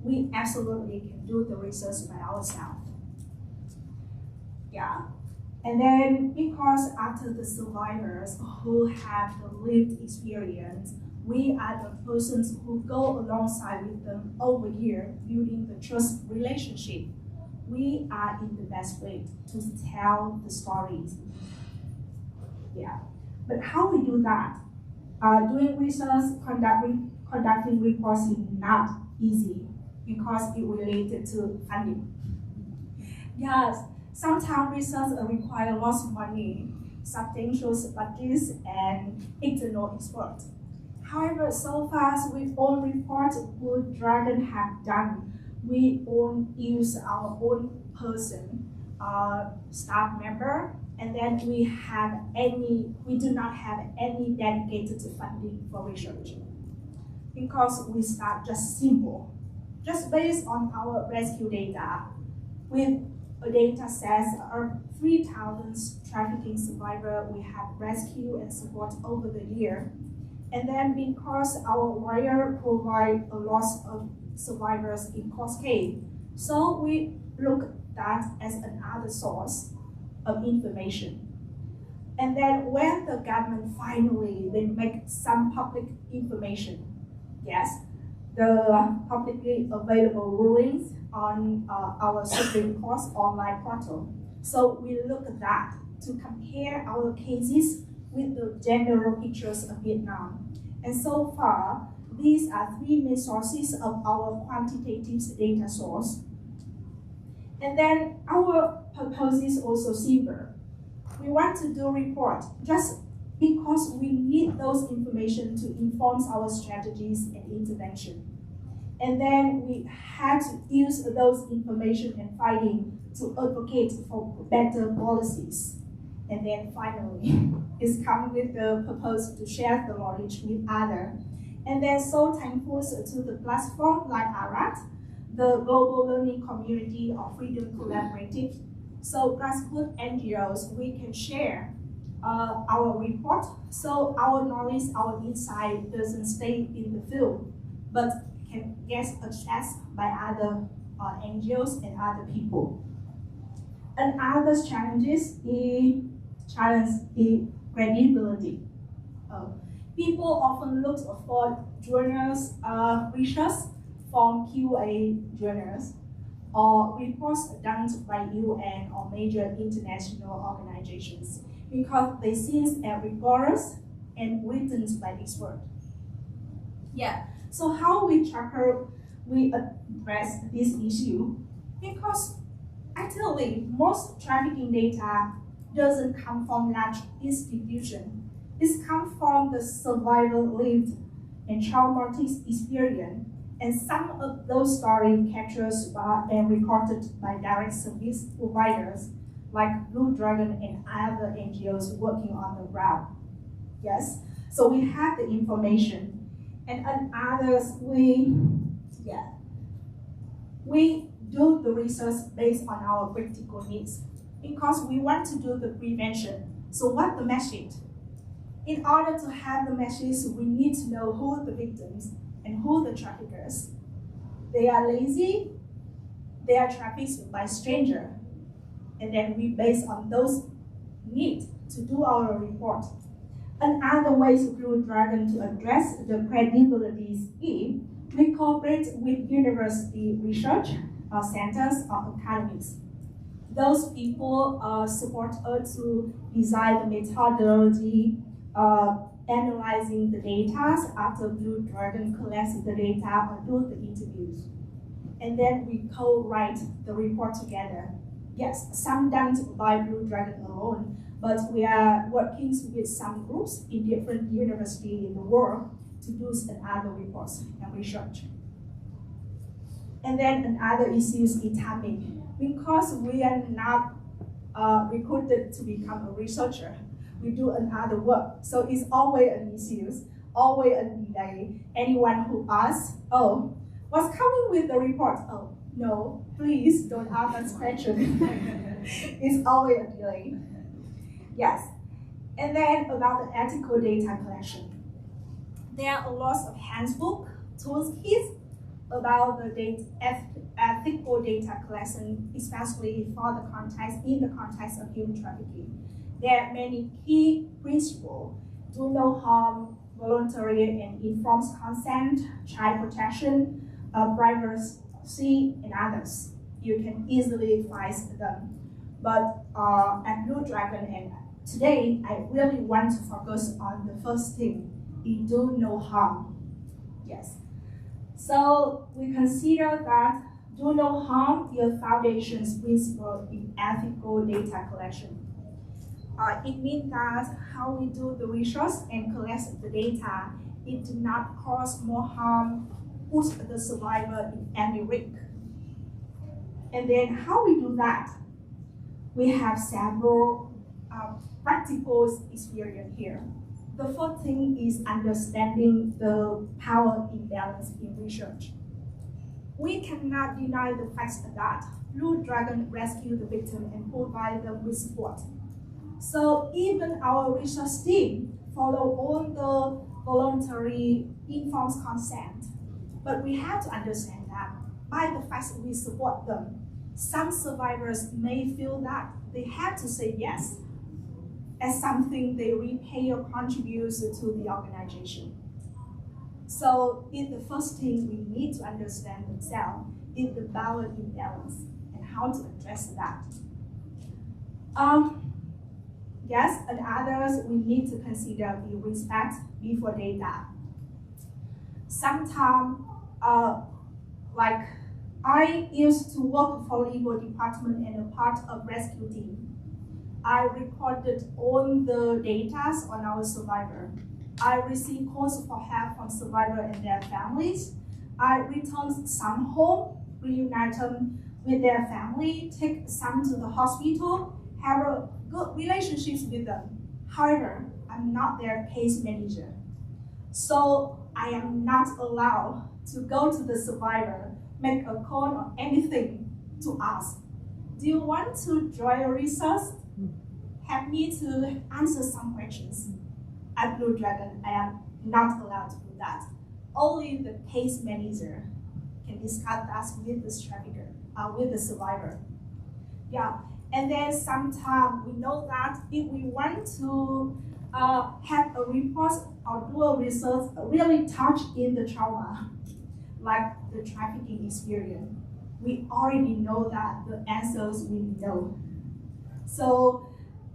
We absolutely can do the research by ourselves. Yeah, and then because after the survivors who have the lived experience, we are the persons who go alongside with them over here, building the trust relationship. We are in the best way to tell the stories. Yeah, but how we do that? Doing research, conducting reports is not easy because it related to funding. Yes, sometimes research requires lots of money, substantial budgets, and external experts. However, so far with all reports Blue Dragon have done, we all use our own person, staff member, and then we do not have any dedicated funding for research. Because we start just simple, just based on our rescue data, with a data set of 3,000 trafficking survivors we have rescued and support over the year. And then because our lawyer provide a lot of survivors in court case, so we look at that as another source of information. And then when the government finally they make some public information, yes, the publicly available rulings on our Supreme Court's online portal. So we look at that to compare our cases with the general pictures of Vietnam. And so far, these are three main sources of our quantitative data source. And then our purpose is also simple. We want to do a report just because we need those information to inform our strategies and intervention. And then we had to use those information and finding to advocate for better policies. And then finally, it's come with the purpose to share the knowledge with others. And then so thankful to the platform like ARAT, the global learning community of Freedom Collaborative. So grassroots NGOs, we can share our report, so our knowledge, our insight doesn't stay in the field, but can get accessed by other NGOs and other people. And other challenges is credibility. People often look for journals, research from QA journals, or reports done by UN or major international organizations, because they seem rigorous and written by experts. Yeah, so how we address this issue? Because actually, most trafficking data doesn't come from large institutions. It comes from the survivor lived and traumatic experience, and some of those stories captured and recorded by direct service providers like Blue Dragon and other NGOs working on the ground. Yes, so we have the information, and on others we do the research based on our practical needs because we want to do the prevention. So what the message? In order to have the message, we need to know who the victims and who the traffickers. They are lazy, they are trafficked by strangers, and then we base on those needs to do our report. Another way Blue Dragon to address the credibility is we cooperate with university research centers or academies. Those people support us to design the methodology, analyzing the data after Blue Dragon collects the data or do the interviews. And then we co-write the report together. Yes, some done by Blue Dragon alone, but we are working with some groups in different universities in the world to do another reports and research. And then another issue is timing. Because we are not recruited to become a researcher, we do another work. So it's always an issue, always a delay. Anyone who asks, oh, what's coming with the report? Oh, no, please don't ask us questions. It's always a delay. Yes. And then about the ethical data collection. There are a lot of handbook, toolkits about the ethical data collection, especially for the context, in the context of human trafficking. There are many key principles: do no harm, voluntary and informed consent, child protection, privacy, and others. You can easily find them. But at Blue Dragon, and today, I really want to focus on the first thing, do no harm. Yes. So we consider that do no harm is a foundation's principle in ethical data collection. It means that how we do the research and collect the data, it do not cause more harm, put the survivor in any risk. And then how we do that? We have several practical experience here. The first thing is understanding the power imbalance in research. We cannot deny the fact that Blue Dragon rescued the victim and provide them with support. So even our research team follow all the voluntary informed consent, but we have to understand that by the fact that we support them, some survivors may feel that they have to say yes as something they repay or contribute to the organization. So it's the first thing we need to understand themselves is the power imbalance and how to address that. Yes, and others we need to consider the respect before data. Sometimes, like I used to work for legal department and a part of rescue team. I recorded all the data on our survivor. I received calls for help from survivor and their families. I returned some home, reunite them with their family, take some to the hospital, have a good relationships with them. However, I'm not their case manager. So I am not allowed to go to the survivor, make a call or anything to ask, do you want to join a research? Help me to answer some questions. At Blue Dragon, I am not allowed to do that. Only the case manager can discuss that with the trafficker, with the survivor. Yeah, and then sometimes we know that if we want to have a report or do a research really touch in the trauma, like the trafficking experience, we already know that the answers we know. So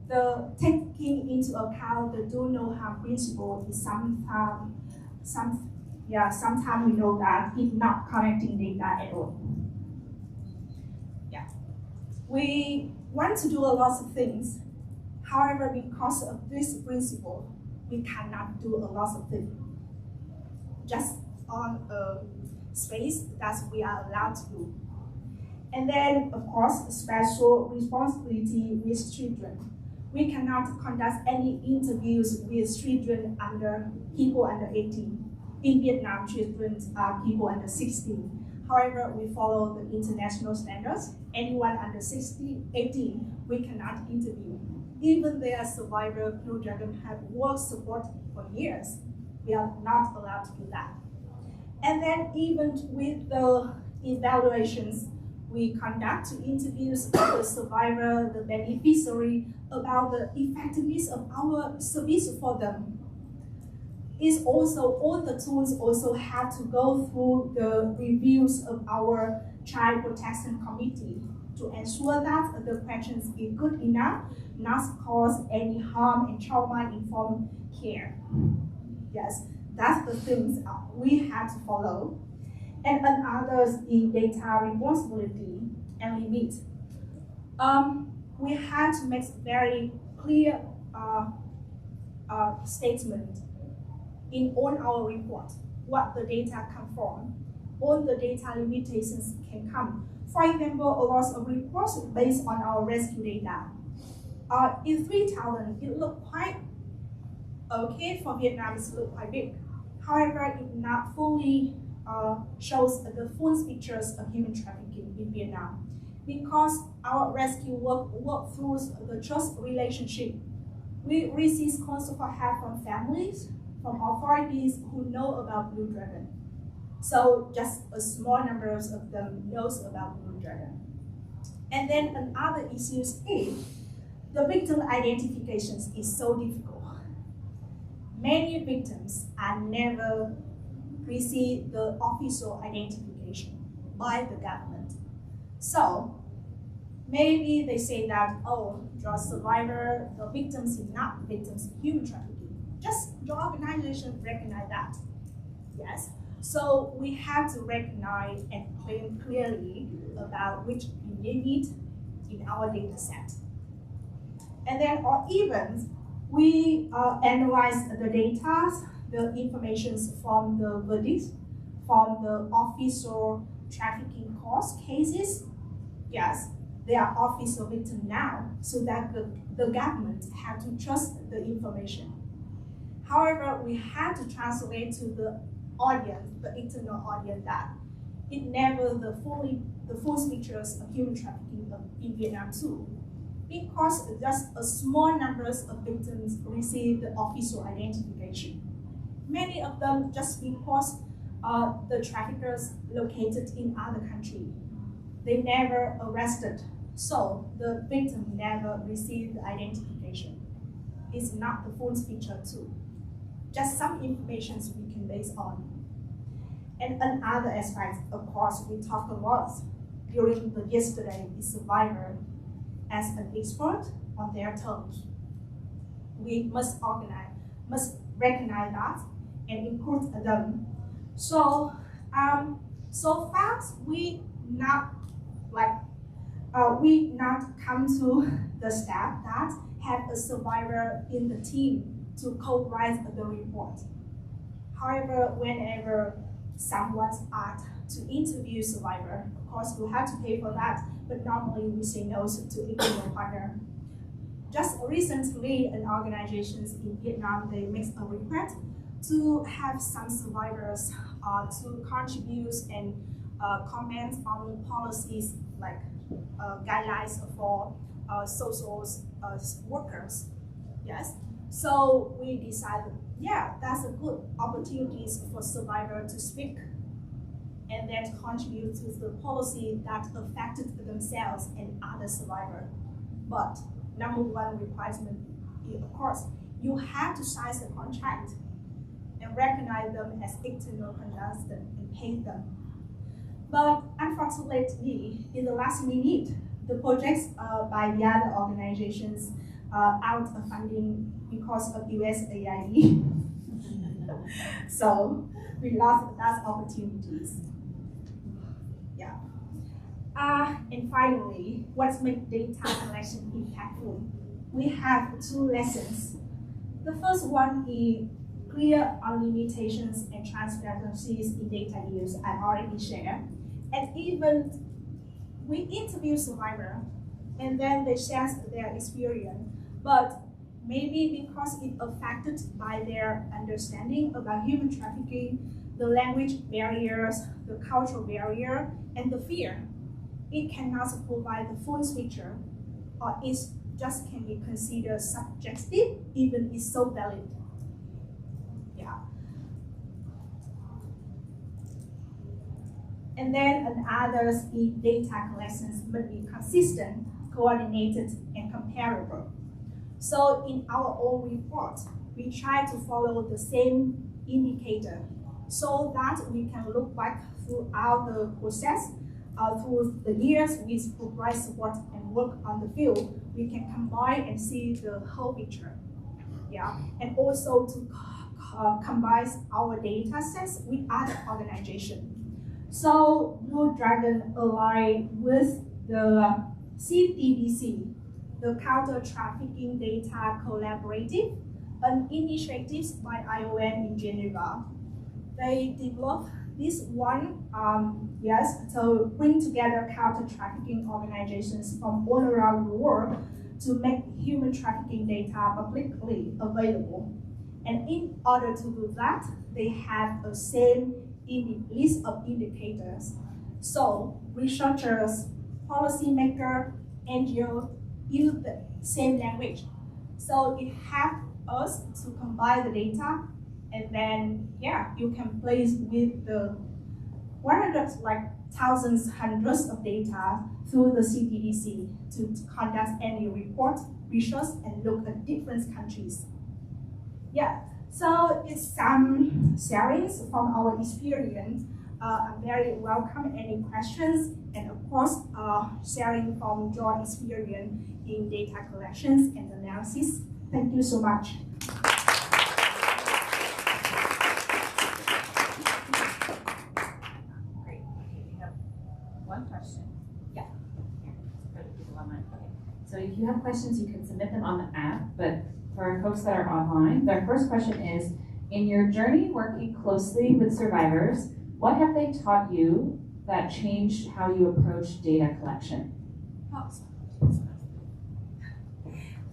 the taking into account the do no harm principle is sometimes we know that it's not collecting data at all. Yeah, we want to do a lot of things. However, because of this principle, we cannot do a lot of things just on a space that we are allowed to do. And then, of course, special responsibility with children. We cannot conduct any interviews with children people under 18. In Vietnam, children are people under 16. However, we follow the international standards. Anyone under 18, we cannot interview. Even their survivor, Blue Dragon, have work support for years. We are not allowed to do that. And then even with the evaluations, we conduct interviews of the survivor, the beneficiary, about the effectiveness of our service for them. It's also, all the tools also have to go through the reviews of our Child Protection Committee to ensure that the questions is good enough, not cause any harm and trauma-informed care. Yes, that's the things we have to follow. And others in data responsibility and limit. We had to make very clear statement in all our report, what the data come from, all the data limitations can come. For example, a lot of reports based on our rescue data. In 3,000, it looked quite okay for Vietnam, it looked quite big. However, it not fully shows the full pictures of human trafficking in Vietnam, because our rescue work through the trust relationship. We receive calls for help from families, from authorities who know about Blue Dragon. So just a small number of them knows about Blue Dragon. And then another issue is the victim identifications is so difficult. many victims are never receive the official identification by the government. So maybe they say that, oh, your survivor, the victims is not victims of human trafficking. Just your organization recognize that. Yes. So we have to recognize and claim clearly about which we need in our data set. And then, or even we analyze the data, the information from the verdicts, from the official trafficking court cases. Yes, they are official victims now, so that the government have to trust the information. However, we have to translate to the audience, the internal audience, that it never the full pictures of human trafficking in Vietnam too, because just a small numbers of victims receive the official identification. Many of them just because the traffickers located in other country, they never arrested, so the victim never received the identification. It's not the full picture too. Just some information we can base on. And another aspect, of course, we talked a lot during the yesterday, the survivor as an expert on their terms. We must recognize that and include them. So, so far we not come to the step that have a survivor in the team to co-write the report. However, whenever someone's asked to interview survivor, of course we have to pay for that, but normally we say no to external partner. Just recently, an organization in Vietnam, they make a request to have some survivors to contribute and comment on policies like guidelines for social workers. Yes. So we decided, yeah, that's a good opportunity for survivors to speak and then to contribute to the policy that affected themselves and other survivors. But number one requirement is, of course, you have to sign the contract and recognize them as external contestants and pay them. But unfortunately, in the last minute, the projects by the other organizations out of funding because of USAID. So we lost those opportunities. Yeah. And finally, what makes data collection impactful? We have two lessons. The first one is clear on limitations and transparencies in data use. I already shared. And even we interview survivors, and then they share their experience. But maybe because it affected by their understanding about human trafficking, the language barriers, the cultural barrier, and the fear, it cannot provide the full picture, or it just can be considered subjective, even it's so valid. Yeah. And then another is data collections must be consistent, coordinated, and comparable. So in our own report, we try to follow the same indicator so that we can look back throughout the process, through the years we provide support and work on the field, we can combine and see the whole picture. Yeah, and also to combine our data sets with other organizations. So Blue Dragon aligned with the CTDC, the Counter-Trafficking Data Collaborative, an initiative by IOM in Geneva. They developed this one, to bring together counter-trafficking organizations from all around the world to make human trafficking data publicly available. And in order to do that, they have a same list of indicators. So researchers, policymakers, NGOs use the same language. So it helps us to combine the data, and then you can place with the thousands, hundreds of data through the CTDC to conduct any report, research, and look at different countries. Yeah, So it's some sharings from our experience. I'm very welcome any questions, and of course, sharing from your experience in data collections and analysis. Thank you so much. Great. We have one question. Yeah. Here, for the people online. Okay. So if you have questions, you can submit them on the app, but for our folks that are online, their first question is, in your journey working closely with survivors, what have they taught you that changed how you approach data collection?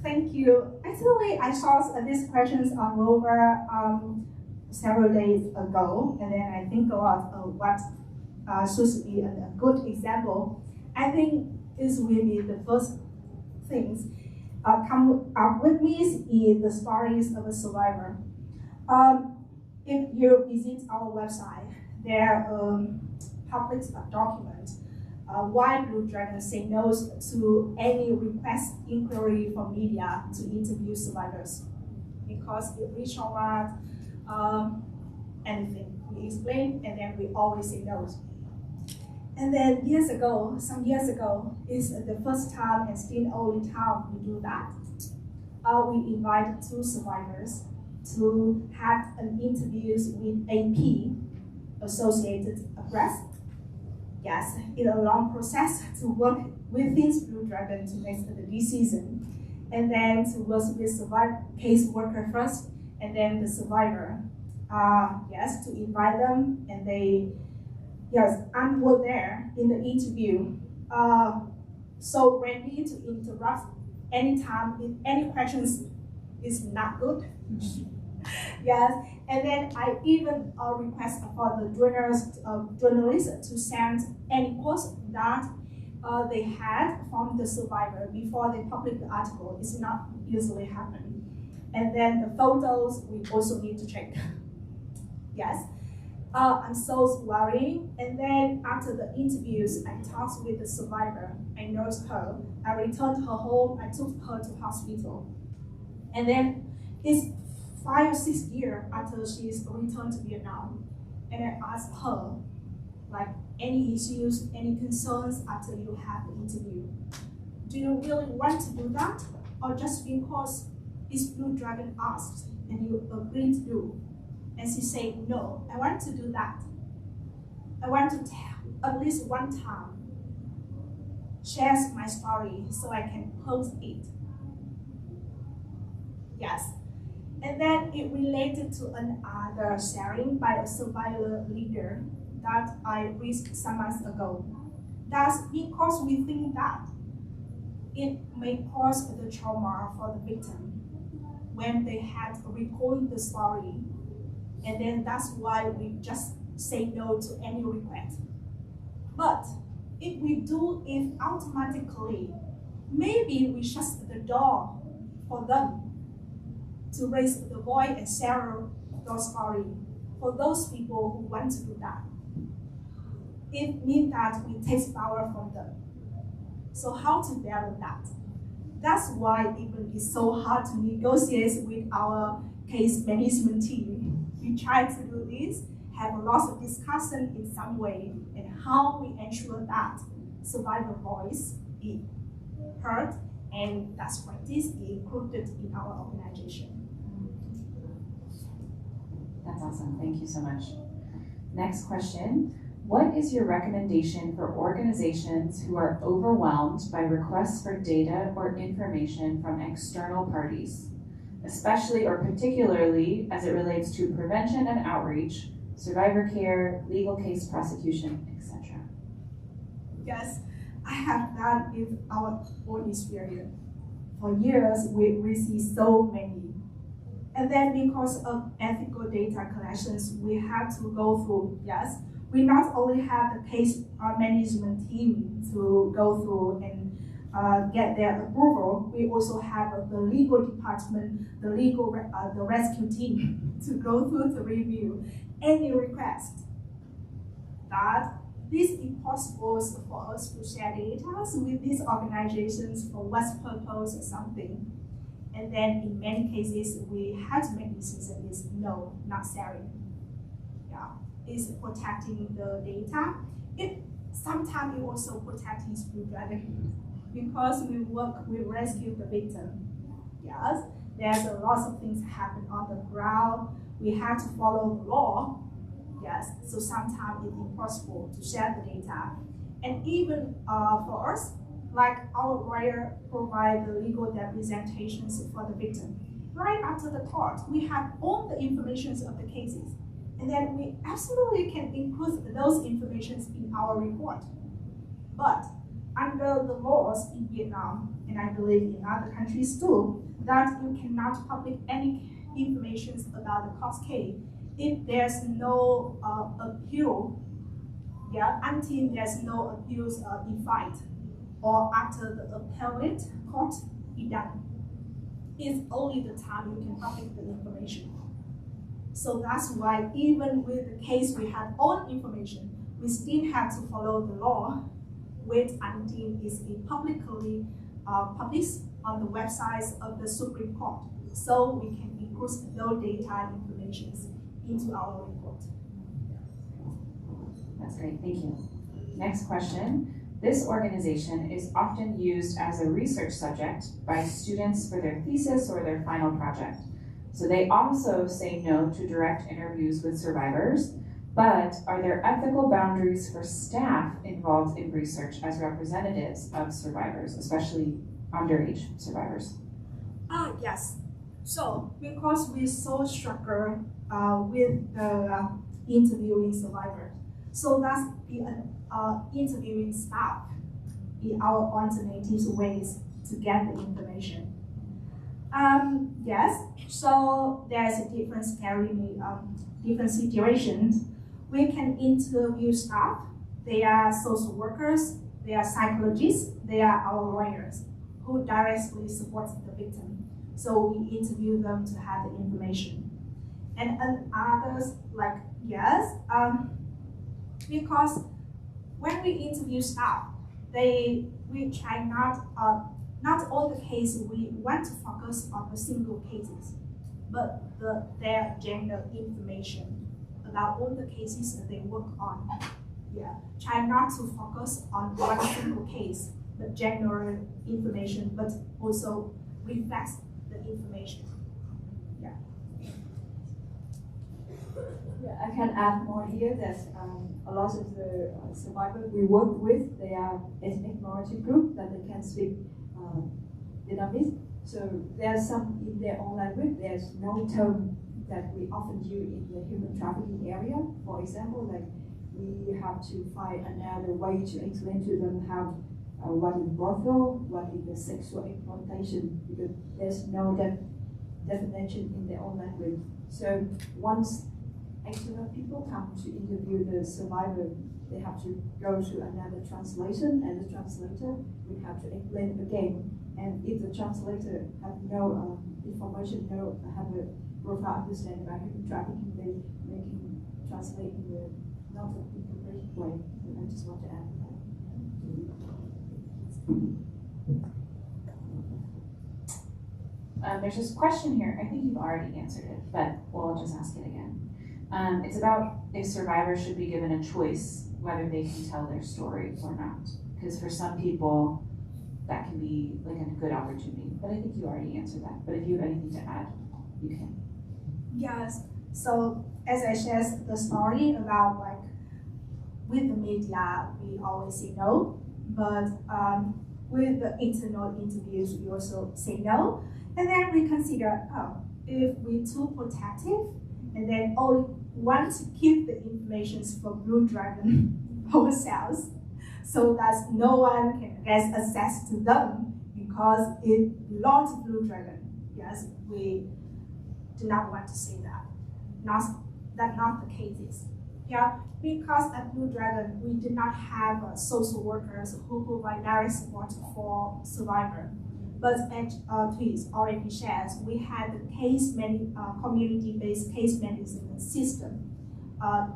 Thank you. Actually, I saw these questions on over several days ago, and then I think about what should be a good example. I think this will be the first things come up with me is the stories of a survivor. If you visit our website, there are public documents why Blue Dragon say no to any request inquiry from media to interview survivors, because it re-trauma, anything. We explain and then we always say no. And then some years ago, is the first time and still only time we do that. We invite 2 survivors to have an interviews with AP, Associated Press. Yes, in a long process to work within Blue Dragon to make the decision, and then to work with survivor case worker first, and then the survivor. Yes, to invite them, and they, yes, and were there in the interview. So ready to interrupt anytime if any questions is not good. Yes, and then I even request for the journalists to send any post that they had from the survivor before they publish the article. It's not usually happen. And then the photos we also need to check. Yes, I'm so worried. And then after the interviews, I talked with the survivor. I nursed her. I returned her home. I took her to hospital. And then it's 5 or 6 years after she's returned to Vietnam, and I asked her, like, any issues, any concerns after you have the interview? Do you really want to do that, or just because it's Blue Dragon asked and you agreed to do? And she said, no, I want to do that. I want to tell at least one time, share my story so I can post it. Yes. And then it related to another sharing by a survivor leader that I read some months ago. That's because we think that it may cause the trauma for the victim when they had recalled the story. And then that's why we just say no to any request. But if we do it automatically, maybe we shut the door for them to raise the voice and share their story for those people who want to do that. It means that we take power from them. So how to balance that? That's why even it's so hard to negotiate with our case management team. We try to do this, have lots of discussion in some way, and how we ensure that survivor voice is heard, and that's practice is included in our organization. That's awesome. Thank you so much. Next question. What is your recommendation for organizations who are overwhelmed by requests for data or information from external parties, especially or particularly as it relates to prevention and outreach, survivor care, legal case prosecution, etc.? Yes, I have that with our own experience. For years, we received so many. And then because of ethical data collections, we have to go through, yes, we not only have the case management team to go through and get their approval, we also have the legal department, the rescue team to go through to review any request. That this is possible for us to share data with these organizations for what purpose or something. And then in many cases, we had to make decision is no, not selling. Yeah, is protecting the data. Sometimes it also protects his blue dragon because we rescue the victim. Yes, there's a lot of things happen on the ground. We have to follow the law. Yes, so sometimes it's impossible to share the data. And even for us, like our lawyer provide the legal representations for the victim. Right after the court, we have all the information of the cases. And then we absolutely can include those information in our report. But under the laws in Vietnam, and I believe in other countries too, that you cannot publish any information about the court case if there's no appeal, until there's no appeals defined, or after the appellate court is done. It's only the time you can publish the information. So that's why even with the case we have all information, we still have to follow the law, wait until it's publicly published on the websites of the Supreme Court, so we can include those data information into our report. That's great, thank you. Next question. This organization is often used as a research subject by students for their thesis or their final project. So they also say no to direct interviews with survivors, but are there ethical boundaries for staff involved in research as representatives of survivors, especially underage survivors? Yes. So because we so struggle with the interviewing survivors, so that's the interviewing staff in our alternative ways to get the information. Yes, so there's a different different situations. We can interview staff. They are social workers, they are psychologists, they are our lawyers who directly support the victim. So we interview them to have the information. And others, like, yes, because when we interview staff, we try not all the cases we want to focus on the single cases, but their general information about all the cases that they work on. Yeah, try not to focus on one single case, but general information, but also reflects the information. Yeah. Yeah, I can add more here that a lot of the survivors we work with, they are ethnic minority group that they can speak Vietnamese. So there's some in their own language. There's no term that we often use in the human trafficking area. For example, like we have to find another way to explain to them how what is brothel, what is the sexual exploitation, because there's no definition in their own language. So once external people come to interview the survivor, they have to go to another translation, and the translator will have to explain again. And if the translator have no information, have a profound understanding about human trafficking, they can translate in the not a complete way. And I just want to add that. There's this question here. I think you've already answered it, but we'll just ask it again. It's about if survivors should be given a choice whether they can tell their story or not. Because for some people, that can be like a good opportunity. But I think you already answered that. But if you have anything to add, you can. Yes. So as I shared the story about like with the media, we always say no. But with the internal interviews, we also say no. And then we consider, if we're too protective, and then only want to keep the information for Blue Dragon ourselves, so that no one can get access to them because it belongs to Blue Dragon. Yes, we do not want to say that. That's not the case. Yeah, because at Blue Dragon, we do not have social workers who provide direct support for survivors. But at TWIS, already shares, we have the community-based case management system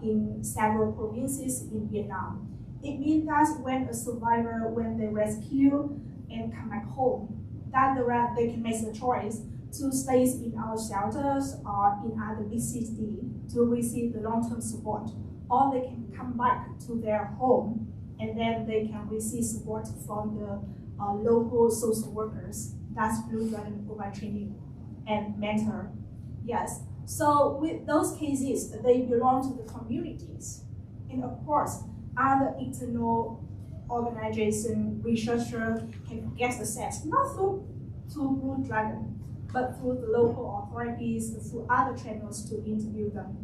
in several provinces in Vietnam. It means that when a survivor, when they rescue and come back home, that the rat, they can make the choice to stay in our shelters or in other big cities to receive the long-term support, or they can come back to their home and then they can receive support from the local social workers. That's Blue Dragon provide training and mentor. Yes. So with those cases, they belong to the communities. And of course, other external organization, researcher can get access, not through Blue Dragon, but through the local authorities, through other channels to interview them.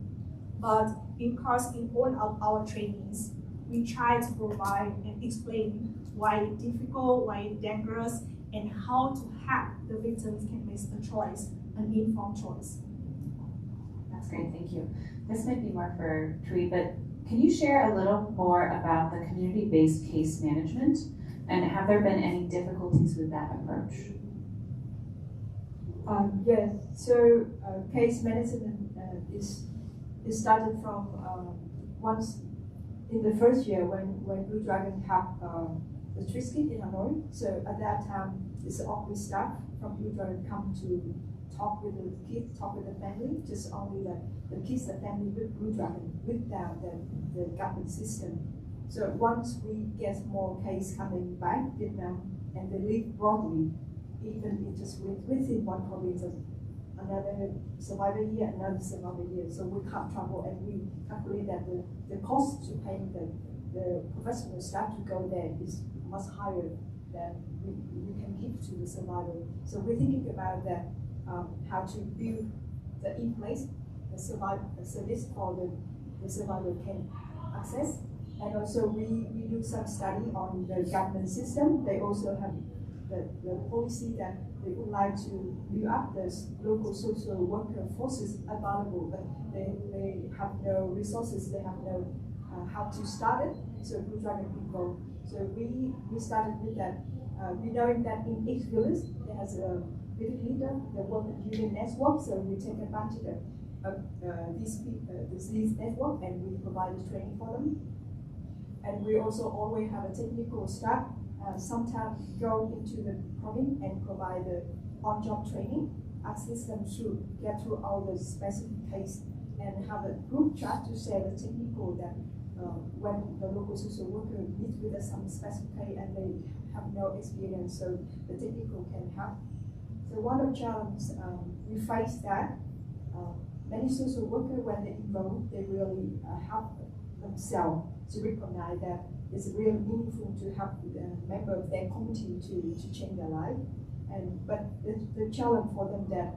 But because in all of our trainings, we try to provide and explain why it's difficult, why it's dangerous, and how to help the victims can make a choice, an informed choice. That's great, thank you. This might be more for Tui, but can you share a little more about the community-based case management, and have there been any difficulties with that approach? Yes, so case management is started from once in the first year when Blue Dragon had the Trisket in Hanoi. So at that time, it's all staff from Blue Dragon come to talk with the kids, talk with the family, just only the kids, the family with Blue Dragon, without the government system. So once we get more case coming back Vietnam and they live broadly, even if just within one province, another survivor year, another survivor year. So we can't travel, and we calculate that the cost to pay the professional staff to go there is much higher than we can give to the survivor. So we're thinking about that, how to build the in place, the service for the survivor can access. And also we do some study on the government system. They also have the policy that they would like to build up the local social worker forces available, but they have no resources, they have no how to start it. So Blue Dragon people. So we started with that. We know that in each village there has a village leader, the work union network. So we take advantage of this network and we provide the training for them. And we also always have a technical staff. Sometimes go into the province and provide the on-job training, assist them to get through all the specific case and have a group chat to share the technical that when the local social worker meets with some specific case and they have no experience, so the technical can help. So one of the challenges we face that many social workers, when they involve, they really help themselves to recognize that it's really meaningful to help the member of their community to change their life. But the challenge for them that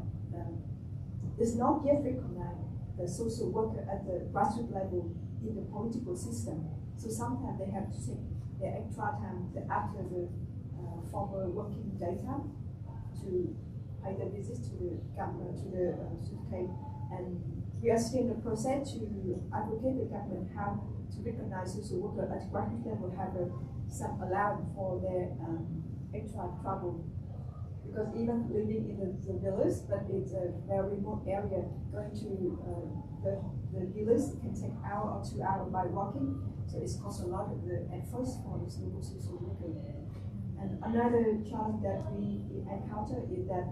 is not yet recognized the social worker at the grassroots level in the political system. So sometimes they have to take their extra time after the formal working daytime to pay the visit to the government, to the case. And we are still in the process to advocate the government how to recognize social workers at grassroots level have some allowance for their extra travel. Because even living in the village, but it's a very remote area, going to the village can take an hour or 2 hours by walking. So it's cost a lot of the effort for the local social worker. And another challenge that we encounter is that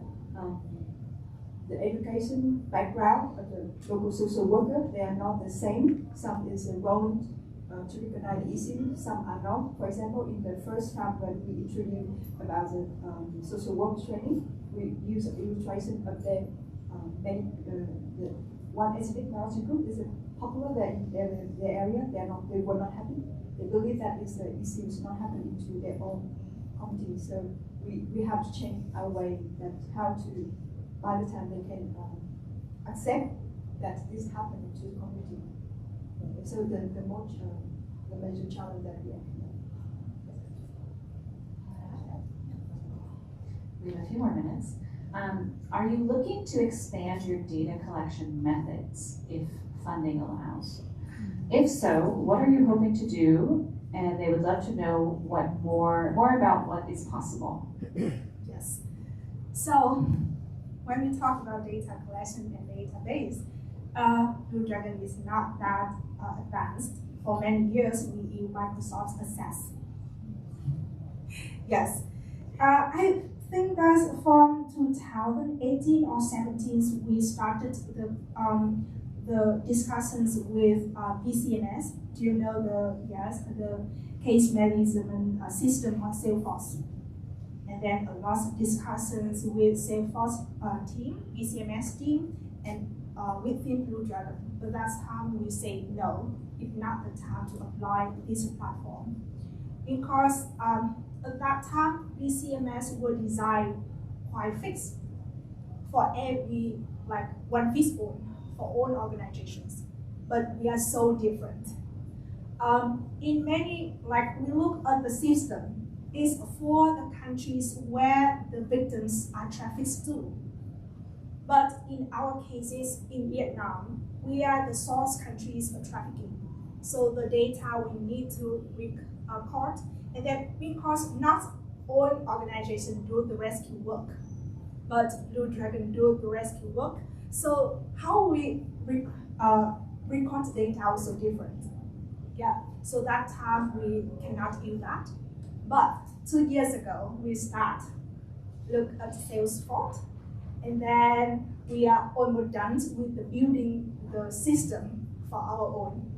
the education background of the local social worker, they are not the same. Some is enrolled to recognize the issue, some are not. For example, in the first time when we introduced about the social work training, we use an illustration of the one ethnic minority group is popular in their area. They were not happy. They believe that the issue is not happening to their own community. So we have to change our way that how to, by the time they can accept that this happened to the community. So the major challenge that we have. We have a few more minutes. Are you looking to expand your data collection methods if funding allows? If so, what are you hoping to do? And they would love to know what more about what is possible. Yes. So when we talk about data collection and database, Blue Dragon is not that advanced. For many years, we use Microsoft Access. Yes. I think that from 2018 or 17, we started the discussions with PCMS. Do you know the case management system on Salesforce? And then a lot of discussions with Salesforce team, PCMS team, and within Blue Dragon. But that's time we say no, it's not the time to apply this platform. Because at that time, PCMS were designed quite fixed for every, like one fits-all for all organizations. But we are so different. In many, like we look at the system, it's for the countries where the victims are trafficked to. But in our cases in Vietnam, we are the source countries of trafficking. So the data we need to record, and then because not all organizations do the rescue work, but Blue Dragon do the rescue work. So how we record the data also different. Yeah, so that time we cannot use that. But 2 years ago, we start look at Salesforce, and then we are almost done with the building the system for our own.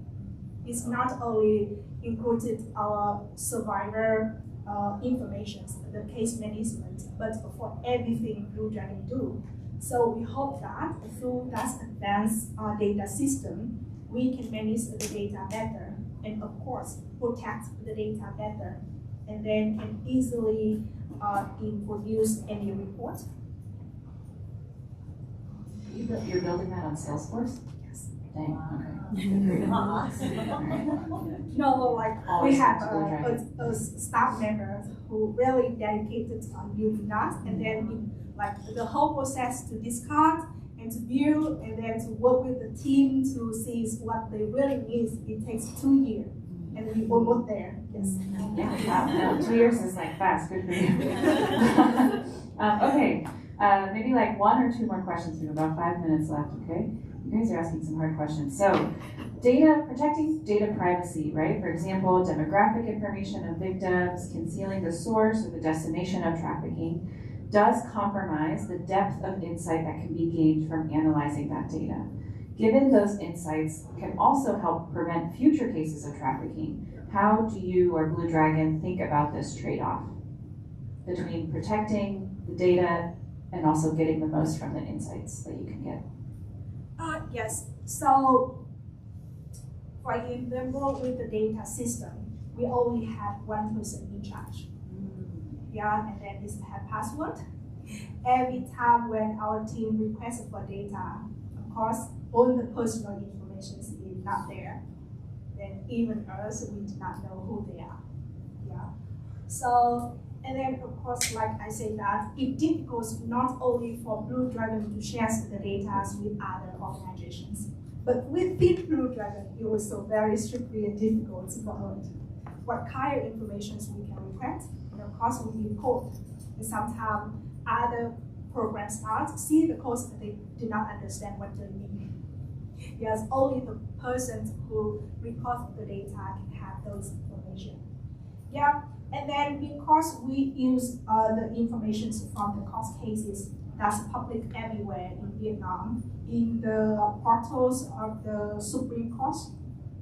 It's not only included our survivor information, the case management, but for everything Blue Dragon do. So we hope that through that advanced data system, we can manage the data better, and of course, protect the data better, and then can easily produce any report. You're building that on Salesforce? Yes. Dang, okay. No, like Always we have have to a staff member who really dedicated on building that, and then in, like the whole process to discard and to build, and then to work with the team to see what they really need. It takes 2 years, and we almost there. Yes. Yeah, wow, no, 2 years is like fast. Good for you. Okay, maybe like 1 or 2 more questions. We have about 5 minutes left. Okay, you guys are asking some hard questions. So, protecting data privacy, right? For example, demographic information of victims, concealing the source or the destination of trafficking, does compromise the depth of insight that can be gained from analyzing that data. Given those insights can also help prevent future cases of trafficking, how do you or Blue Dragon think about this trade-off between protecting the data and also getting the most from the insights that you can get? Yes, so for example, with the data system, we only have one person in charge. Yeah, and then this have password. Every time when our team requests for data, of course, all the personal information is not there. Then even us, we do not know who they are. Yeah. So, and then of course, like I say that, it's difficult not only for Blue Dragon to share the data with other organizations, but within Blue Dragon, it was so very strictly and difficult for us. What kind of information we can request, and of course we import. And sometimes other programs start see the code, they do not understand what they mean. Yes, only the person who records the data can have those information. Yeah, and then because we use the information from the court cases that's public everywhere in Vietnam, in the portals of the Supreme Court.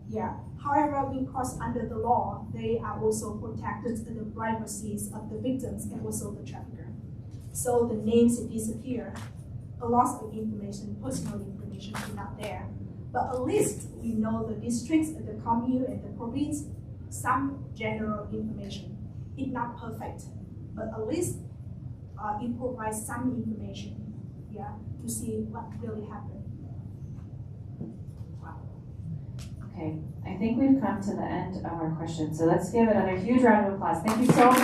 Yeah. However, because under the law, they are also protected the privacies of the victims and also the trafficker. So the names disappear. A lot of information, personal information, is not there. But at least we know the districts, the commune, and the province, some general information. It's not perfect, but at least it provides some information, yeah, to see what really happened. Wow. Okay, I think we've come to the end of our questions, so let's give another huge round of applause. Thank you so much.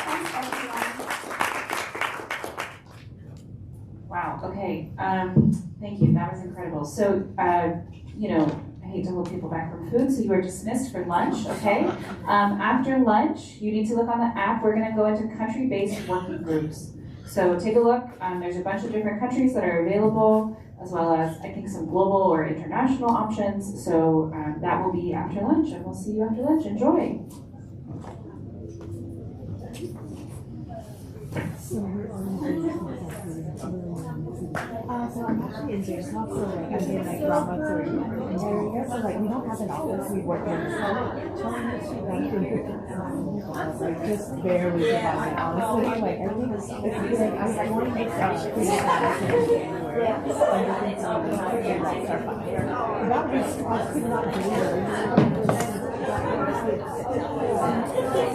Thanks, everyone. Wow, okay, thank you, that was incredible. So, you know, I hate to hold people back from food, so you are dismissed for lunch, okay? After lunch, you need to look on the app. We're gonna go into country-based working groups. So take a look, there's a bunch of different countries that are available, as well as, I think, some global or international options. So that will be after lunch, and we'll see you after lunch. Enjoy. So where are you doing So I'm actually in Bangkok, so like I'm in like Ramatory area. So like we don't have an office, we work in like just barely surviving, honestly. Like everything is like I want to make pretty fast in January. And different things are fine. That was I could not believe it.